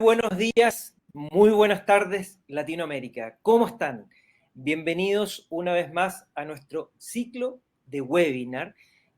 Buenos días, muy buenas tardes, Latinoamérica. ¿Cómo están? Bienvenidos una vez más a nuestro ciclo de webinar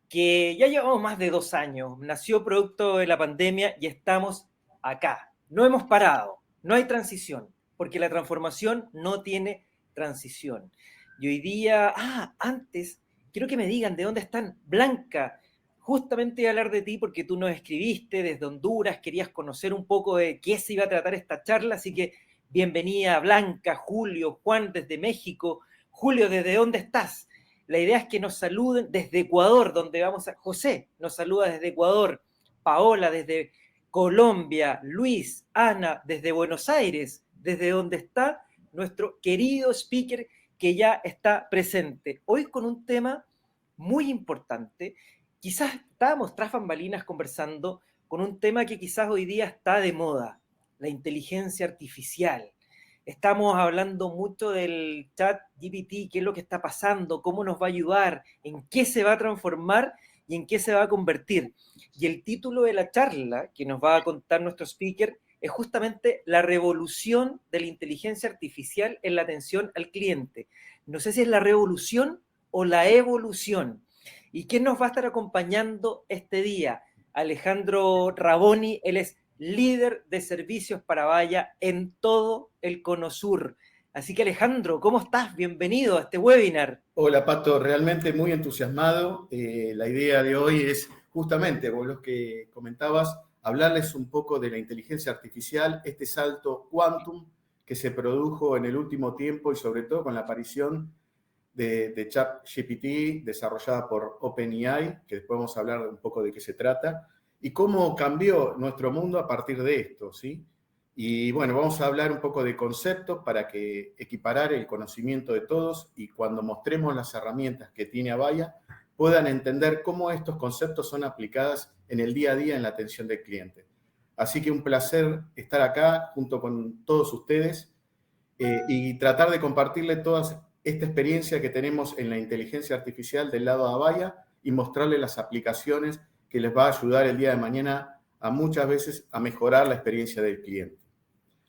que ya llevamos más de 2 años. Nació producto de la pandemia y estamos acá. No hemos parado, no hay transición, porque la transformación no tiene transición. Y hoy día, antes, quiero que me digan de dónde están. Blanca, justamente iba a hablar de ti porque tú nos escribiste desde Honduras, querías conocer un poco de qué se iba a tratar esta charla, así que bienvenida Blanca, Julio, Juan desde México. Julio, ¿desde dónde estás? La idea es que nos saluden desde Ecuador, donde vamos a... José nos saluda desde Ecuador, Paola desde Colombia, Luis, Ana desde Buenos Aires, desde donde está nuestro querido speaker que ya está presente. Hoy con un tema muy importante. Quizás estábamos tras bambalinas conversando con un tema que quizás hoy día está de moda, la inteligencia artificial. Estamos hablando mucho del chat GPT, qué es lo que está pasando, cómo nos va a ayudar, en qué se va a transformar y en qué se va a convertir. Y el título de la charla que nos va a contar nuestro speaker es justamente la revolución de la inteligencia artificial en la atención al cliente. No sé si es la revolución o la evolución. ¿Y quién nos va a estar acompañando este día? Alejandro Raboni, él es líder de servicios para valla en todo el Cono Sur. Así que Alejandro, ¿cómo estás? Bienvenido a este webinar. Hola Pato, realmente muy entusiasmado. La idea de hoy es justamente, vos los que comentabas, hablarles un poco de la inteligencia artificial, este salto quantum que se produjo en el último tiempo y sobre todo con la aparición de ChatGPT desarrollada por OpenAI, que después vamos a hablar un poco de qué se trata, y cómo cambió nuestro mundo a partir de esto, ¿sí? Y bueno, vamos a hablar un poco de conceptos para que equiparar el conocimiento de todos y cuando mostremos las herramientas que tiene Avaya, puedan entender cómo estos conceptos son aplicados en el día a día en la atención del cliente. Así que un placer estar acá junto con todos ustedes y tratar de compartirle toda esta experiencia que tenemos en la inteligencia artificial del lado de Avaya y mostrarle las aplicaciones que les va a ayudar el día de mañana a muchas veces a mejorar la experiencia del cliente.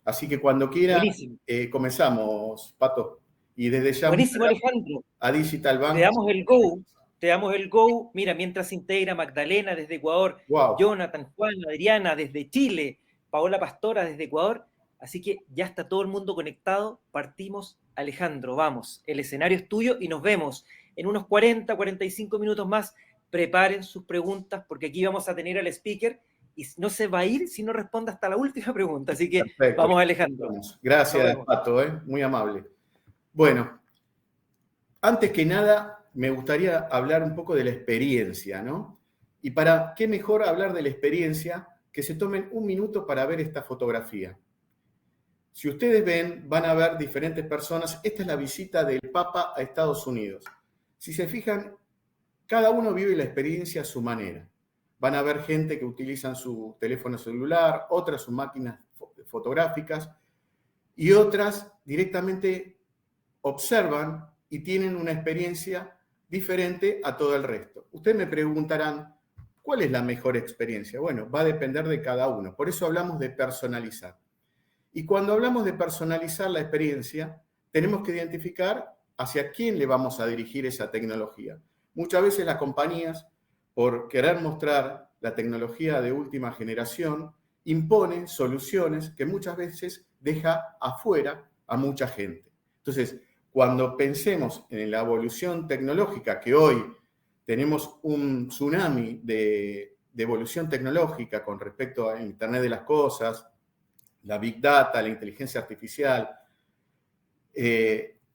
Así que cuando quiera, Buenísimo. comenzamos, Pato. Y desde ya Buenísimo, Alejandro. a Digital Te Bank. damos el go. Te damos el go. Mira, mientras se integra Magdalena desde Ecuador, Wow. Jonathan, Juan, Adriana desde Chile, Paola Pastora desde Ecuador. Así que ya está todo el mundo conectado. Partimos, Alejandro. Vamos, el escenario es tuyo y nos vemos en unos 40, 45 minutos más. Preparen sus preguntas porque aquí vamos a tener al speaker y no se va a ir si no responde hasta la última pregunta. Así que Perfecto. vamos, Alejandro. Gracias, Pato, muy amable. Bueno, antes que nada, me gustaría hablar un poco de la experiencia, ¿no? Y para qué mejor hablar de la experiencia que se tomen un minuto para ver esta fotografía. Si ustedes ven, van a ver diferentes personas. Esta es la visita del Papa a Estados Unidos. Si se fijan, cada uno vive la experiencia a su manera. Van a ver gente que utilizan su teléfono celular, otras sus máquinas fotográficas y otras directamente observan y tienen una experiencia diferente a todo el resto. Ustedes me preguntarán, ¿cuál es la mejor experiencia? Bueno, va a depender de cada uno. Por eso hablamos de personalizar. Y cuando hablamos de personalizar la experiencia, tenemos que identificar hacia quién le vamos a dirigir esa tecnología. Muchas veces las compañías, por querer mostrar la tecnología de última generación, imponen soluciones que muchas veces deja afuera a mucha gente. Entonces, cuando pensemos en la evolución tecnológica, que hoy tenemos un tsunami de evolución tecnológica con respecto a Internet de las Cosas, la Big Data, la inteligencia artificial,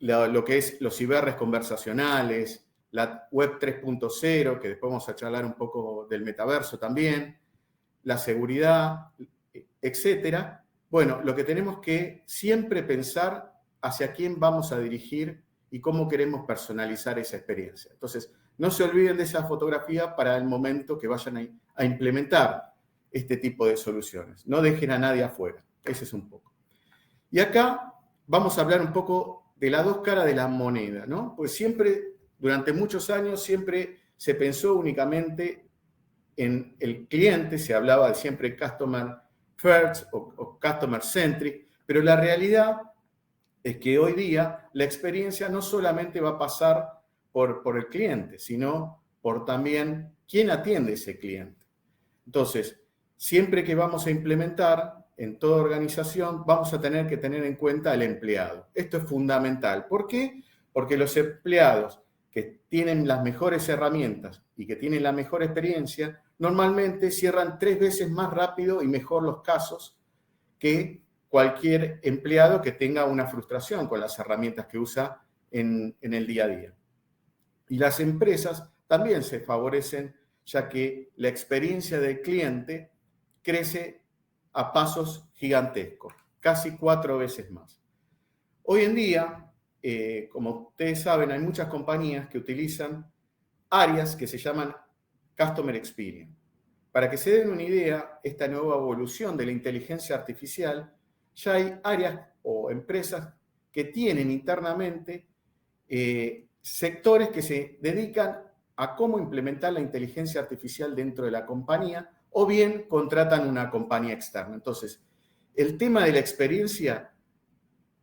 lo que es los ciberres conversacionales, la Web 3.0, que después vamos a charlar un poco del metaverso también, la seguridad, etcétera. Bueno, lo que tenemos que siempre pensar hacia quién vamos a dirigir y cómo queremos personalizar esa experiencia. Entonces, no se olviden de esa fotografía para el momento que vayan a implementar este tipo de soluciones. No dejen a nadie afuera. Ese es un poco. Y acá vamos a hablar un poco de las dos caras de la moneda, ¿no? Pues siempre, durante muchos años, siempre se pensó únicamente en el cliente, se hablaba de siempre customer first o customer centric, pero la realidad es que hoy día la experiencia no solamente va a pasar por el cliente, sino por también quién atiende ese cliente. Entonces, siempre que vamos a implementar en toda organización, vamos a tener que tener en cuenta al empleado. Esto es fundamental. ¿Por qué? Porque los empleados que tienen las mejores herramientas y que tienen la mejor experiencia, normalmente cierran 3 veces más rápido y mejor los casos que cualquier empleado que tenga una frustración con las herramientas que usa en el día a día. Y las empresas también se favorecen, ya que la experiencia del cliente crece a pasos gigantescos, casi 4 veces más. Hoy en día, como ustedes saben, hay muchas compañías que utilizan áreas que se llaman Customer Experience. Para que se den una idea, esta nueva evolución de la inteligencia artificial, ya hay áreas o empresas que tienen internamente sectores que se dedican a cómo implementar la inteligencia artificial dentro de la compañía o bien contratan una compañía externa. Entonces, el tema de la experiencia,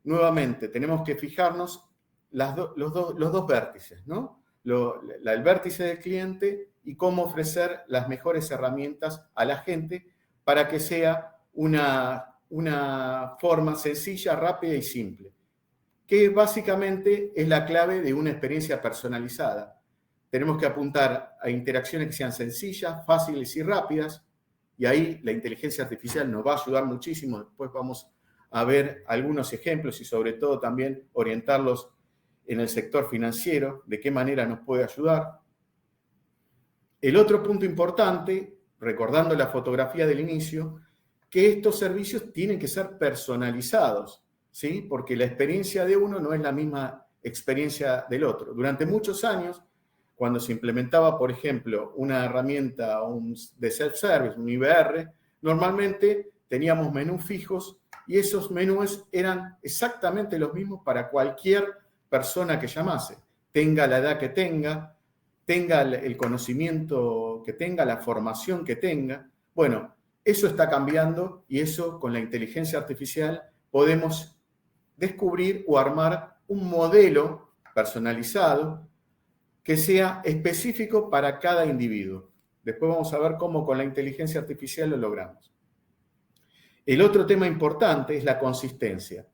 nuevamente, tenemos que fijarnos los dos vértices, ¿no? El vértice del cliente y cómo ofrecer las mejores herramientas a la gente para que sea una forma sencilla, rápida y simple, que básicamente es la clave de una experiencia personalizada. Tenemos que apuntar a interacciones que sean sencillas, fáciles y rápidas, y ahí la inteligencia artificial nos va a ayudar muchísimo. Después vamos a ver algunos ejemplos y sobre todo también orientarlos en el sector financiero, de qué manera nos puede ayudar. El otro punto importante, recordando la fotografía del inicio, que estos servicios tienen que ser personalizados, ¿sí? Porque la experiencia de uno no es la misma experiencia del otro. Durante muchos años, cuando se implementaba, por ejemplo, una herramienta de self-service, un IBR, normalmente teníamos menús fijos y esos menús eran exactamente los mismos para cualquier persona que llamase, tenga la edad que tenga el conocimiento que tenga, la formación que tenga. Bueno, eso está cambiando y eso con la inteligencia artificial podemos descubrir o armar un modelo personalizado que sea específico para cada individuo. Después vamos a ver cómo con la inteligencia artificial lo logramos. El otro tema importante es la consistencia.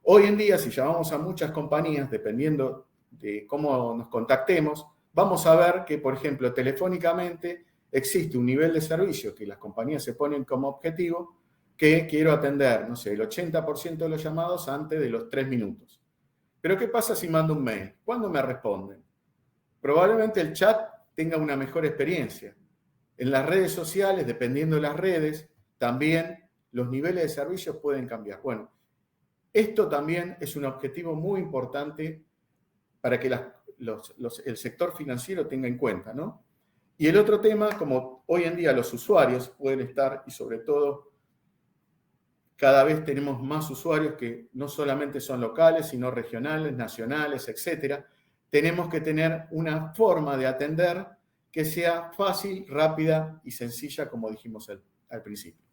Hoy en día, si llamamos a muchas compañías, dependiendo de cómo nos contactemos, vamos a ver que, por ejemplo, telefónicamente existe un nivel de servicio que las compañías se ponen como objetivo, que quiero atender, no sé, el 80% de los llamados antes de los 3 minutos. Pero ¿qué pasa si mando un mail? ¿Cuándo me responden? Probablemente el chat tenga una mejor experiencia. En las redes sociales, dependiendo de las redes, también los niveles de servicios pueden cambiar. Bueno, esto también es un objetivo muy importante para que el sector financiero tenga en cuenta, ¿no? Y el otro tema, como hoy en día los usuarios pueden estar, y sobre todo cada vez tenemos más usuarios que no solamente son locales, sino regionales, nacionales, etcétera, tenemos que tener una forma de atender que sea fácil, rápida y sencilla, como dijimos al principio.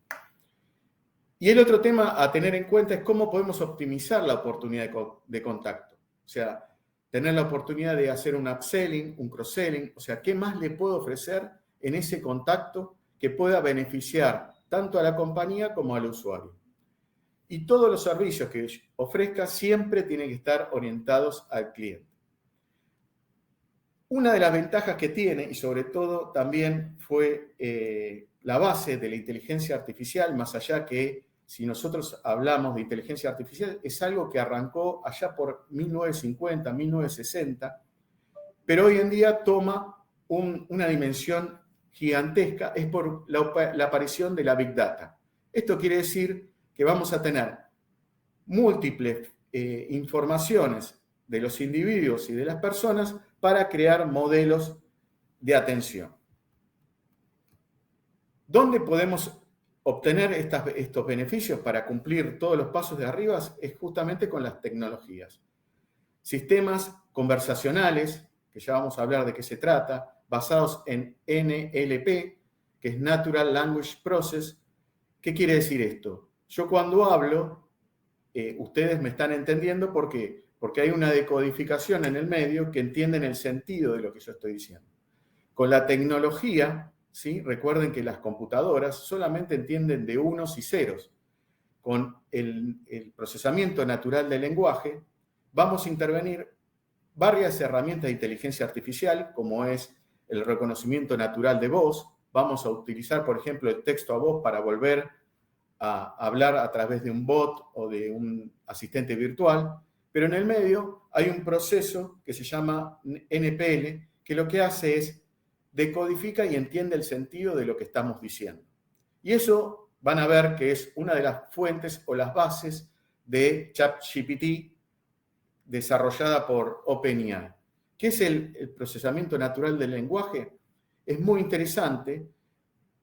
Y el otro tema a tener en cuenta es cómo podemos optimizar la oportunidad de contacto. O sea, tener la oportunidad de hacer un upselling, un cross-selling, o sea, ¿qué más le puedo ofrecer en ese contacto que pueda beneficiar tanto a la compañía como al usuario? Y todos los servicios que ofrezca siempre tienen que estar orientados al cliente. Una de las ventajas que tiene, y sobre todo también fue la base de la inteligencia artificial, más allá que si nosotros hablamos de inteligencia artificial, es algo que arrancó allá por 1950, 1960, pero hoy en día toma una dimensión gigantesca, es por la aparición de la Big Data. Esto quiere decir que vamos a tener múltiples informaciones de los individuos y de las personas para crear modelos de atención. ¿Dónde podemos obtener estos beneficios para cumplir todos los pasos de arriba? Es justamente con las tecnologías. Sistemas conversacionales, que ya vamos a hablar de qué se trata, basados en NLP, que es Natural Language Process, ¿Qué quiere decir esto? Yo cuando hablo, ustedes me están entendiendo. ¿Por qué? Porque hay una decodificación en el medio que entienden el sentido de lo que yo estoy diciendo. Con la tecnología, ¿sí? Recuerden que las computadoras solamente entienden de unos y ceros. Con el procesamiento natural del lenguaje, vamos a intervenir varias herramientas de inteligencia artificial, como es el reconocimiento natural de voz. Vamos a utilizar, por ejemplo, el texto a voz para volver a hablar a través de un bot o de un asistente virtual, pero en el medio hay un proceso que se llama NPL, que lo que hace es decodifica y entiende el sentido de lo que estamos diciendo. Y eso van a ver que es una de las fuentes o las bases de ChatGPT desarrollada por OpenAI. ¿Qué es el procesamiento natural del lenguaje? Es muy interesante,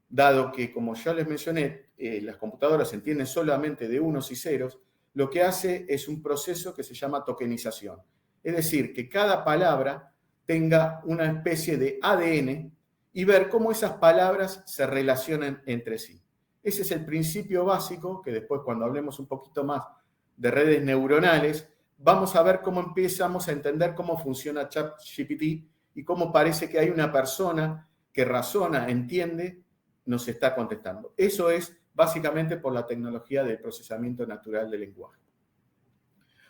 dado que, como ya les mencioné, las computadoras entienden solamente de unos y ceros. Lo que hace es un proceso que se llama tokenización. Es decir, que cada palabra tenga una especie de ADN y ver cómo esas palabras se relacionan entre sí. Ese es el principio básico que después, cuando hablemos un poquito más de redes neuronales, vamos a ver cómo empezamos a entender cómo funciona ChatGPT y cómo parece que hay una persona que razona, entiende, nos está contestando. Eso es básicamente por la tecnología del procesamiento natural del lenguaje.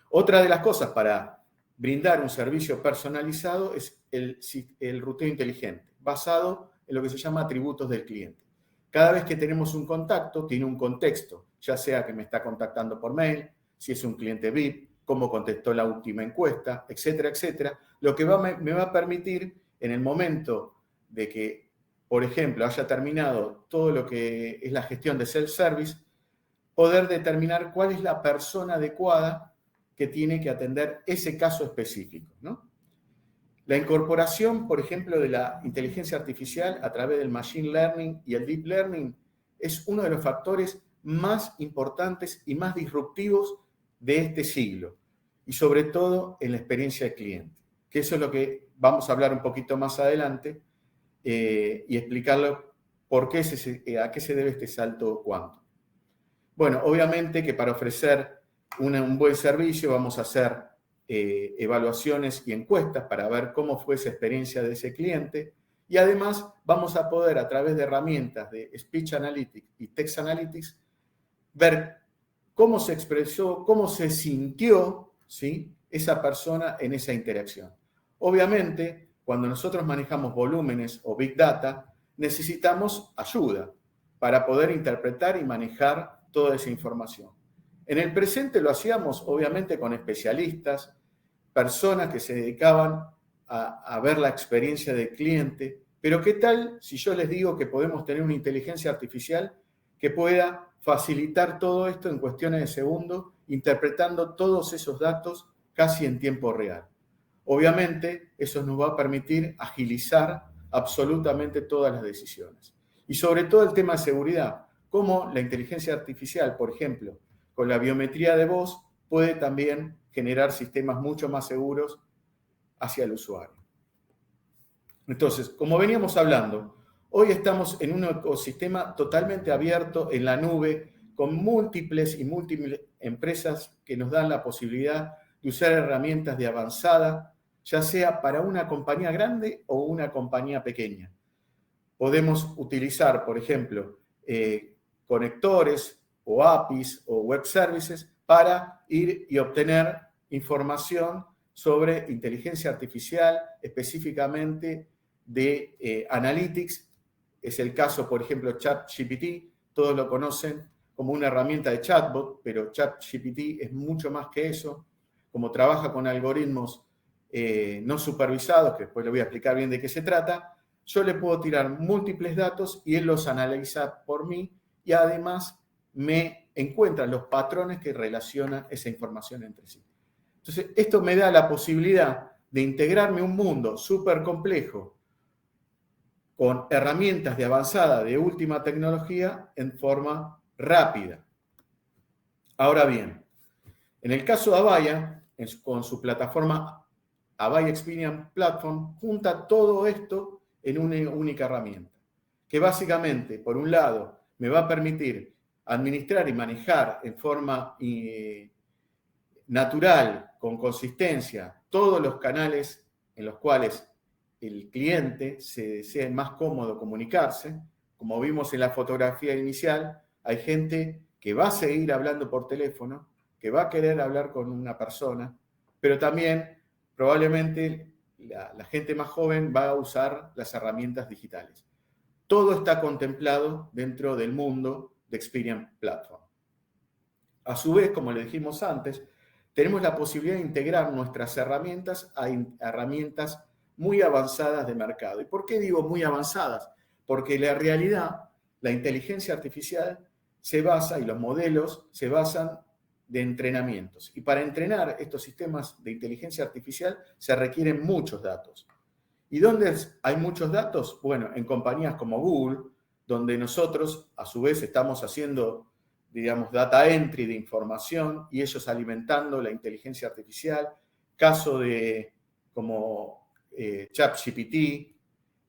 Otra de las cosas para brindar un servicio personalizado es el ruteo inteligente, basado en lo que se llama atributos del cliente. Cada vez que tenemos un contacto, tiene un contexto, ya sea que me está contactando por mail, si es un cliente VIP, cómo contestó la última encuesta, etcétera, etcétera. Lo que me va a permitir, en el momento de que, por ejemplo, haya terminado todo lo que es la gestión de self-service, poder determinar cuál es la persona adecuada que tiene que atender ese caso específico, ¿no? La incorporación, por ejemplo, de la inteligencia artificial a través del machine learning y el deep learning es uno de los factores más importantes y más disruptivos de este siglo, y sobre todo en la experiencia del cliente, que eso es lo que vamos a hablar un poquito más adelante y explicarlo por qué a qué se debe este salto cuántico. Bueno, obviamente que para ofrecer un buen servicio vamos a hacer evaluaciones y encuestas para ver cómo fue esa experiencia de ese cliente, y además vamos a poder, a través de herramientas de Speech Analytics y Text Analytics, ver cómo se expresó, cómo se sintió, ¿sí?, esa persona en esa interacción. Obviamente, cuando nosotros manejamos volúmenes o Big Data, necesitamos ayuda para poder interpretar y manejar toda esa información. En el presente lo hacíamos, obviamente, con especialistas, personas que se dedicaban a ver la experiencia del cliente, pero ¿qué tal si yo les digo que podemos tener una inteligencia artificial que pueda facilitar todo esto en cuestiones de segundos, interpretando todos esos datos casi en tiempo real? Obviamente, eso nos va a permitir agilizar absolutamente todas las decisiones. Y sobre todo el tema de seguridad, cómo la inteligencia artificial, por ejemplo, con la biometría de voz, puede también generar sistemas mucho más seguros hacia el usuario. Entonces, como veníamos hablando, hoy estamos en un ecosistema totalmente abierto en la nube, con múltiples empresas que nos dan la posibilidad de usar herramientas de avanzada, ya sea para una compañía grande o una compañía pequeña. Podemos utilizar, por ejemplo, conectores o APIs o web services para ir y obtener información sobre inteligencia artificial, específicamente de analytics. Es el caso, por ejemplo, ChatGPT. Todos lo conocen como una herramienta de chatbot, pero ChatGPT es mucho más que eso. Como trabaja con algoritmos no supervisados, que después le voy a explicar bien de qué se trata, yo le puedo tirar múltiples datos y él los analiza por mí, y además me encuentra los patrones que relacionan esa información entre sí. Entonces, esto me da la posibilidad de integrarme a un mundo súper complejo con herramientas de avanzada, de última tecnología, en forma rápida. Ahora bien, en el caso de Avaya, con su plataforma Avaya Experience Platform, junta todo esto en una única herramienta, que básicamente, por un lado, me va a permitir administrar y manejar en forma natural, con consistencia, todos los canales en los cuales el cliente se sea más cómodo comunicarse. Como vimos en la fotografía inicial, hay gente que va a seguir hablando por teléfono, que va a querer hablar con una persona, pero también probablemente la gente más joven va a usar las herramientas digitales. Todo está contemplado dentro del mundo de Experian Platform. A su vez, como le dijimos antes, tenemos la posibilidad de integrar nuestras herramientas a herramientas muy avanzadas de mercado. ¿Y por qué digo muy avanzadas? Porque la realidad, la inteligencia artificial se basa, y los modelos se basan de entrenamientos. Y para entrenar estos sistemas de inteligencia artificial se requieren muchos datos. ¿Y dónde hay muchos datos? Bueno, en compañías como Google, donde nosotros a su vez estamos haciendo, digamos, data entry de información y ellos alimentando la inteligencia artificial. Caso de como ChatGPT,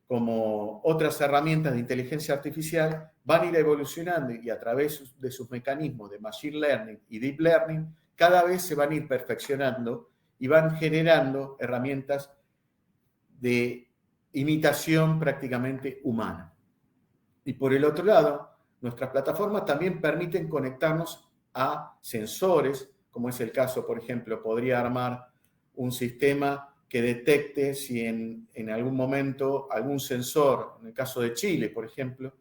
como otras herramientas de inteligencia artificial, van a ir evolucionando y a través de sus mecanismos de Machine Learning y Deep Learning, cada vez se van a ir perfeccionando y van generando herramientas de imitación prácticamente humana. Y por el otro lado, nuestras plataformas también permiten conectarnos a sensores, como es el caso, por ejemplo, podría armar un sistema que detecte si en algún momento algún sensor, en el caso de Chile, por ejemplo,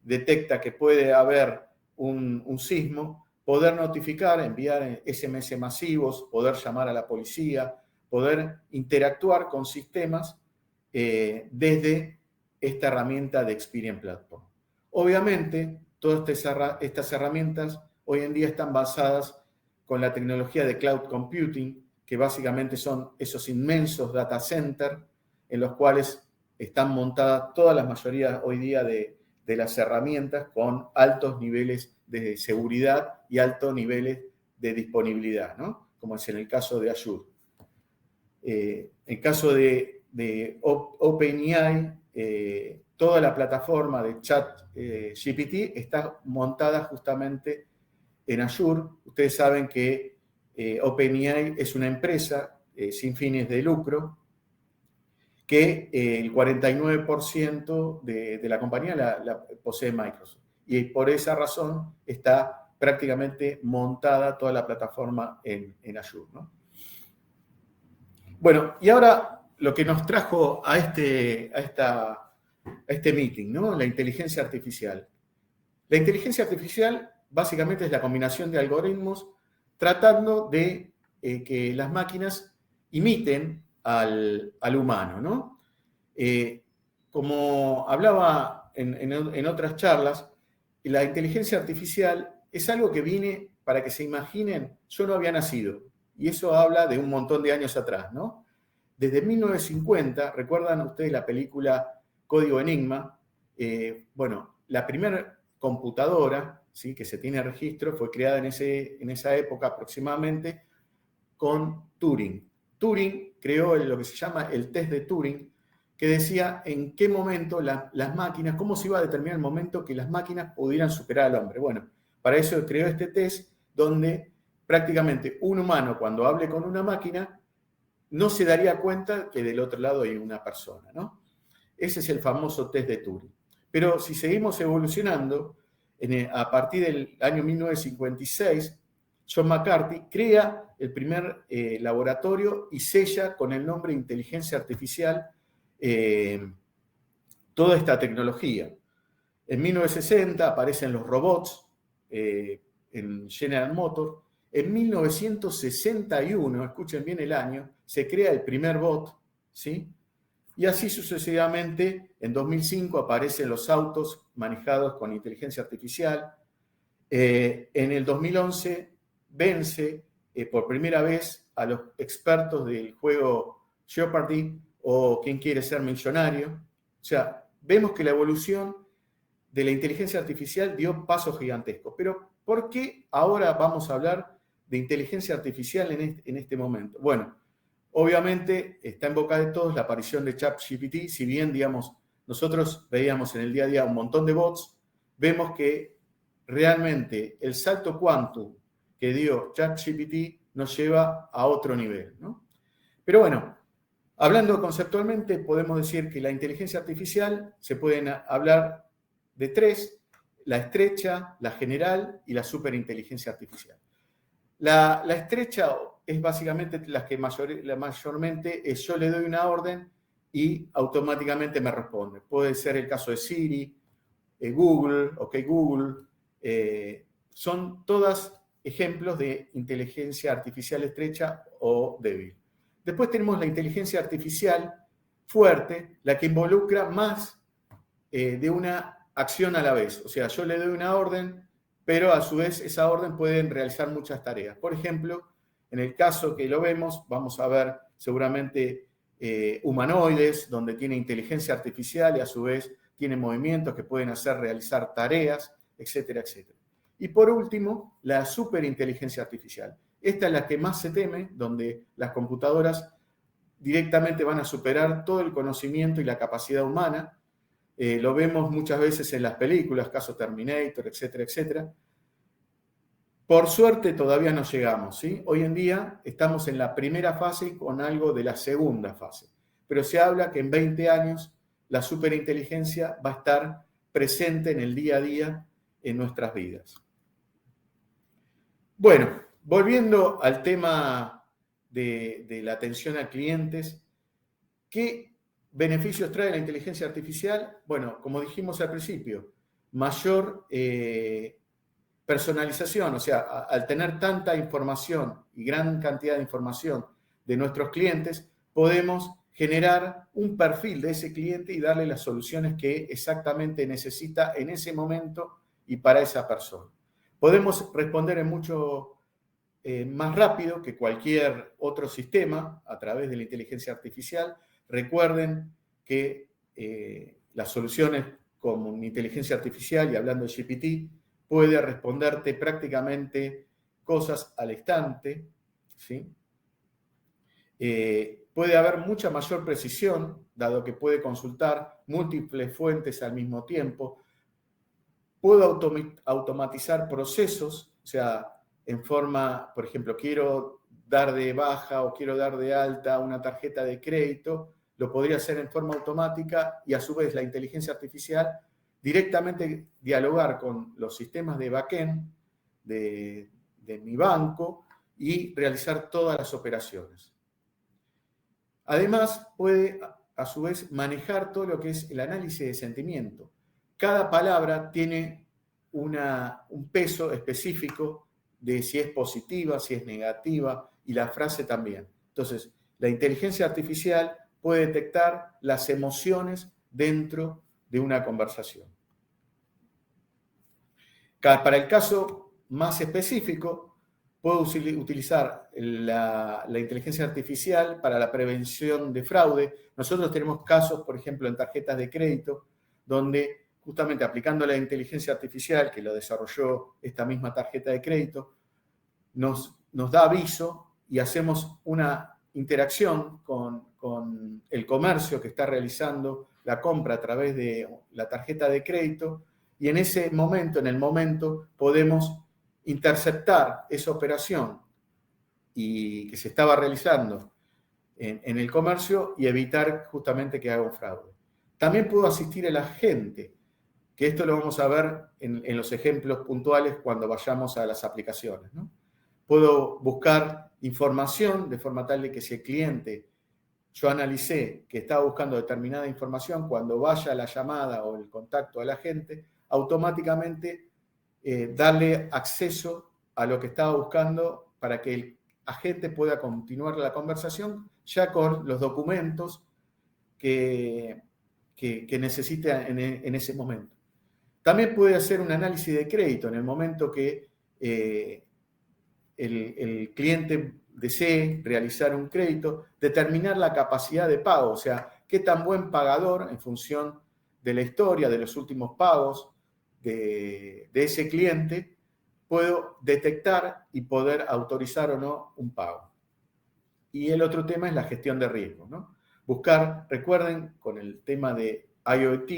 detecta que puede haber un sismo, poder notificar, enviar SMS masivos, poder llamar a la policía, poder interactuar con sistemas desde esta herramienta de Experian Platform. Obviamente, todas estas herramientas hoy en día están basadas con la tecnología de cloud computing, que básicamente son esos inmensos data centers en los cuales están montadas todas las mayorías hoy día de las herramientas con altos niveles de seguridad y altos niveles de disponibilidad, ¿no? Como es en el caso de Azure. En el caso de OpenAI, toda la plataforma de ChatGPT está montada justamente en Azure. Ustedes saben que OpenAI es una empresa sin fines de lucro que el 49% de la compañía la posee Microsoft. Y por esa razón está prácticamente montada toda la plataforma en Azure, ¿no? Bueno, y ahora lo que nos trajo a este meeting, ¿no? La inteligencia artificial. La inteligencia artificial básicamente es la combinación de algoritmos tratando de que las máquinas imiten al humano, ¿no? Como hablaba en otras charlas, la inteligencia artificial es algo que viene, para que se imaginen, yo no había nacido, y eso habla de un montón de años atrás, ¿no? Desde 1950, ¿recuerdan ustedes la película Código Enigma? Bueno, la primera computadora, ¿sí?, que se tiene registro fue creada en esa época aproximadamente con Turing. Turing creó lo que se llama el test de Turing, que decía en qué momento las máquinas, cómo se iba a determinar el momento que las máquinas pudieran superar al hombre. Bueno, para eso creó este test donde prácticamente un humano, cuando hable con una máquina, no se daría cuenta que del otro lado hay una persona, ¿no? Ese es el famoso test de Turing. Pero si seguimos evolucionando, a partir del año 1956, John McCarthy crea el primer laboratorio y sella con el nombre de inteligencia artificial toda esta tecnología. En 1960 aparecen los robots en General Motors. En 1961, escuchen bien el año, se crea el primer bot, ¿sí? Y así sucesivamente, en 2005 aparecen los autos manejados con inteligencia artificial. En el 2011 vence por primera vez a los expertos del juego Jeopardy o ¿Quién quiere ser millonario? O sea, vemos que la evolución de la inteligencia artificial dio pasos gigantescos. Pero, ¿por qué ahora vamos a hablar de inteligencia artificial en este momento? Bueno, obviamente está en boca de todos la aparición de ChatGPT. Si bien, digamos, nosotros veíamos en el día a día un montón de bots, vemos que realmente el salto quantum que dio ChatGPT nos lleva a otro nivel, ¿no? Pero bueno, hablando conceptualmente, podemos decir que la inteligencia artificial se pueden hablar de tres: la estrecha, la general y la superinteligencia artificial. La estrecha es básicamente mayormente es yo le doy una orden y automáticamente me responde. Puede ser el caso de Siri, Google, OK Google, son todas ejemplos de inteligencia artificial estrecha o débil. Después tenemos la inteligencia artificial fuerte, la que involucra más de una acción a la vez. O sea, yo le doy una orden, pero a su vez esa orden puede realizar muchas tareas. Por ejemplo, en el caso que lo vemos, vamos a ver seguramente humanoides, donde tiene inteligencia artificial y a su vez tiene movimientos que pueden hacer realizar tareas, etcétera, etcétera. Y por último, la superinteligencia artificial. Esta es la que más se teme, donde las computadoras directamente van a superar todo el conocimiento y la capacidad humana. Lo vemos muchas veces en las películas, caso Terminator, etcétera, etcétera. Por suerte todavía no llegamos, ¿sí? Hoy en día estamos en la primera fase con algo de la segunda fase. Pero se habla que en 20 años la superinteligencia va a estar presente en el día a día en nuestras vidas. Bueno, volviendo al tema de la atención a clientes, ¿qué beneficios trae la inteligencia artificial? Bueno, como dijimos al principio, mayor personalización, o sea, al tener tanta información y gran cantidad de información de nuestros clientes, podemos generar un perfil de ese cliente y darle las soluciones que exactamente necesita en ese momento y para esa persona. Podemos responder en mucho más rápido que cualquier otro sistema a través de la inteligencia artificial. Recuerden que las soluciones como una inteligencia artificial, y hablando de GPT, puede responderte prácticamente cosas al instante, ¿sí? Puede haber mucha mayor precisión, dado que puede consultar múltiples fuentes al mismo tiempo. Puedo automatizar procesos, o sea, en forma, por ejemplo, quiero dar de baja o quiero dar de alta una tarjeta de crédito, lo podría hacer en forma automática y a su vez la inteligencia artificial directamente dialogar con los sistemas de backend de mi banco y realizar todas las operaciones. Además, puede a su vez manejar todo lo que es el análisis de sentimiento. Cada palabra tiene un peso específico de si es positiva, si es negativa, y la frase también. Entonces, la inteligencia artificial puede detectar las emociones dentro de una conversación. Para el caso más específico, puedo utilizar la inteligencia artificial para la prevención de fraude. Nosotros tenemos casos, por ejemplo, en tarjetas de crédito, donde justamente aplicando la inteligencia artificial, que lo desarrolló esta misma tarjeta de crédito, nos da aviso y hacemos una interacción con el comercio que está realizando la compra a través de la tarjeta de crédito, y en ese momento, en el momento, podemos interceptar esa operación y que se estaba realizando en el comercio y evitar justamente que haga un fraude. También puedo asistir al agente, que esto lo vamos a ver en los ejemplos puntuales cuando vayamos a las aplicaciones, ¿no? Puedo buscar información de forma tal de que si el cliente, yo analicé que estaba buscando determinada información, cuando vaya la llamada o el contacto al agente, automáticamente darle acceso a lo que estaba buscando para que el agente pueda continuar la conversación ya con los documentos que necesita en ese momento. También puede hacer un análisis de crédito en el momento que el cliente desee realizar un crédito, determinar la capacidad de pago, o sea, qué tan buen pagador en función de la historia, de los últimos pagos de ese cliente, puedo detectar y poder autorizar o no un pago. Y el otro tema es la gestión de riesgo, ¿no? Buscar, recuerden, con el tema de IoT,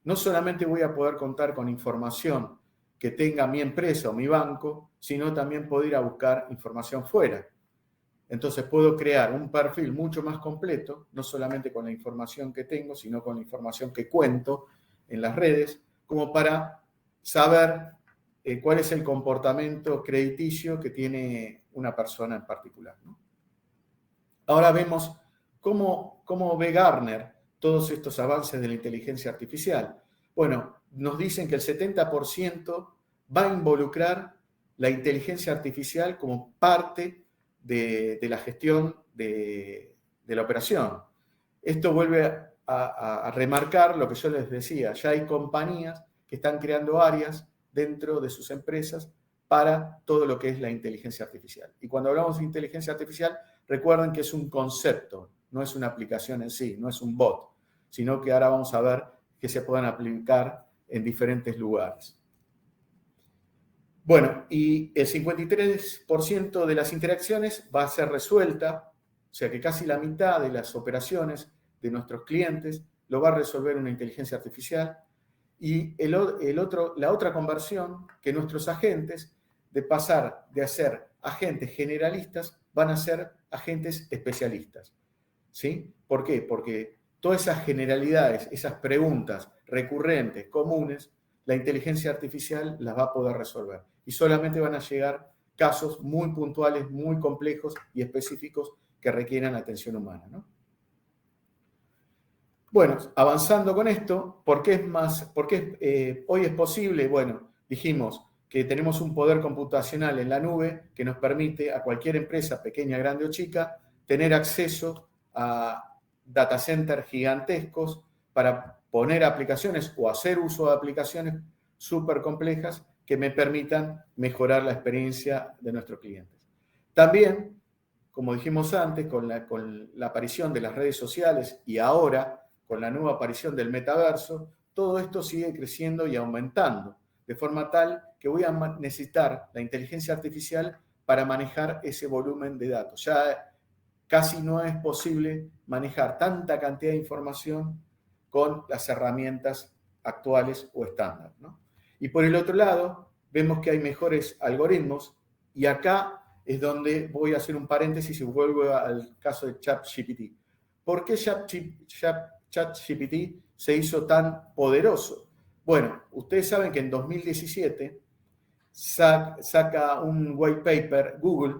no solamente voy a poder contar con información que tenga mi empresa o mi banco, sino también puedo ir a buscar información fuera. Entonces puedo crear un perfil mucho más completo, no solamente con la información que tengo, sino con la información que cuento en las redes, como para saber cuál es el comportamiento crediticio que tiene una persona en particular, ¿no? Ahora vemos cómo ve Gartner todos estos avances de la inteligencia artificial. Bueno, nos dicen que el 70% va a involucrar la inteligencia artificial como parte de la gestión de la operación. Esto vuelve a remarcar lo que yo les decía. Ya hay compañías que están creando áreas dentro de sus empresas para todo lo que es la inteligencia artificial. Y cuando hablamos de inteligencia artificial, recuerden que es un concepto, no es una aplicación en sí, no es un bot, sino que ahora vamos a ver que se pueden aplicar en diferentes lugares. Bueno, y el 53% de las interacciones va a ser resuelta, o sea que casi la mitad de las operaciones de nuestros clientes lo va a resolver una inteligencia artificial. Y la otra conversión, que nuestros agentes, de pasar de ser agentes generalistas, van a ser agentes especialistas. ¿Sí? ¿Por qué? Porque todas esas generalidades, esas preguntas recurrentes, comunes, la inteligencia artificial las va a poder resolver. Y solamente van a llegar casos muy puntuales, muy complejos y específicos que requieran atención humana, ¿no? Bueno, avanzando con esto, ¿por qué hoy es posible? Bueno, dijimos que tenemos un poder computacional en la nube que nos permite a cualquier empresa, pequeña, grande o chica, tener acceso a data centers gigantescos para poner aplicaciones o hacer uso de aplicaciones súper complejas que me permitan mejorar la experiencia de nuestros clientes. También, como dijimos antes, con la aparición de las redes sociales y ahora con la nueva aparición del metaverso, todo esto sigue creciendo y aumentando, de forma tal que voy a necesitar la inteligencia artificial para manejar ese volumen de datos. Ya casi no es posible manejar tanta cantidad de información con las herramientas actuales o estándar, ¿no? Y por el otro lado, vemos que hay mejores algoritmos y acá es donde voy a hacer un paréntesis y vuelvo al caso de ChatGPT. ¿Por qué ChatGPT se hizo tan poderoso? Bueno, ustedes saben que en 2017 saca un white paper Google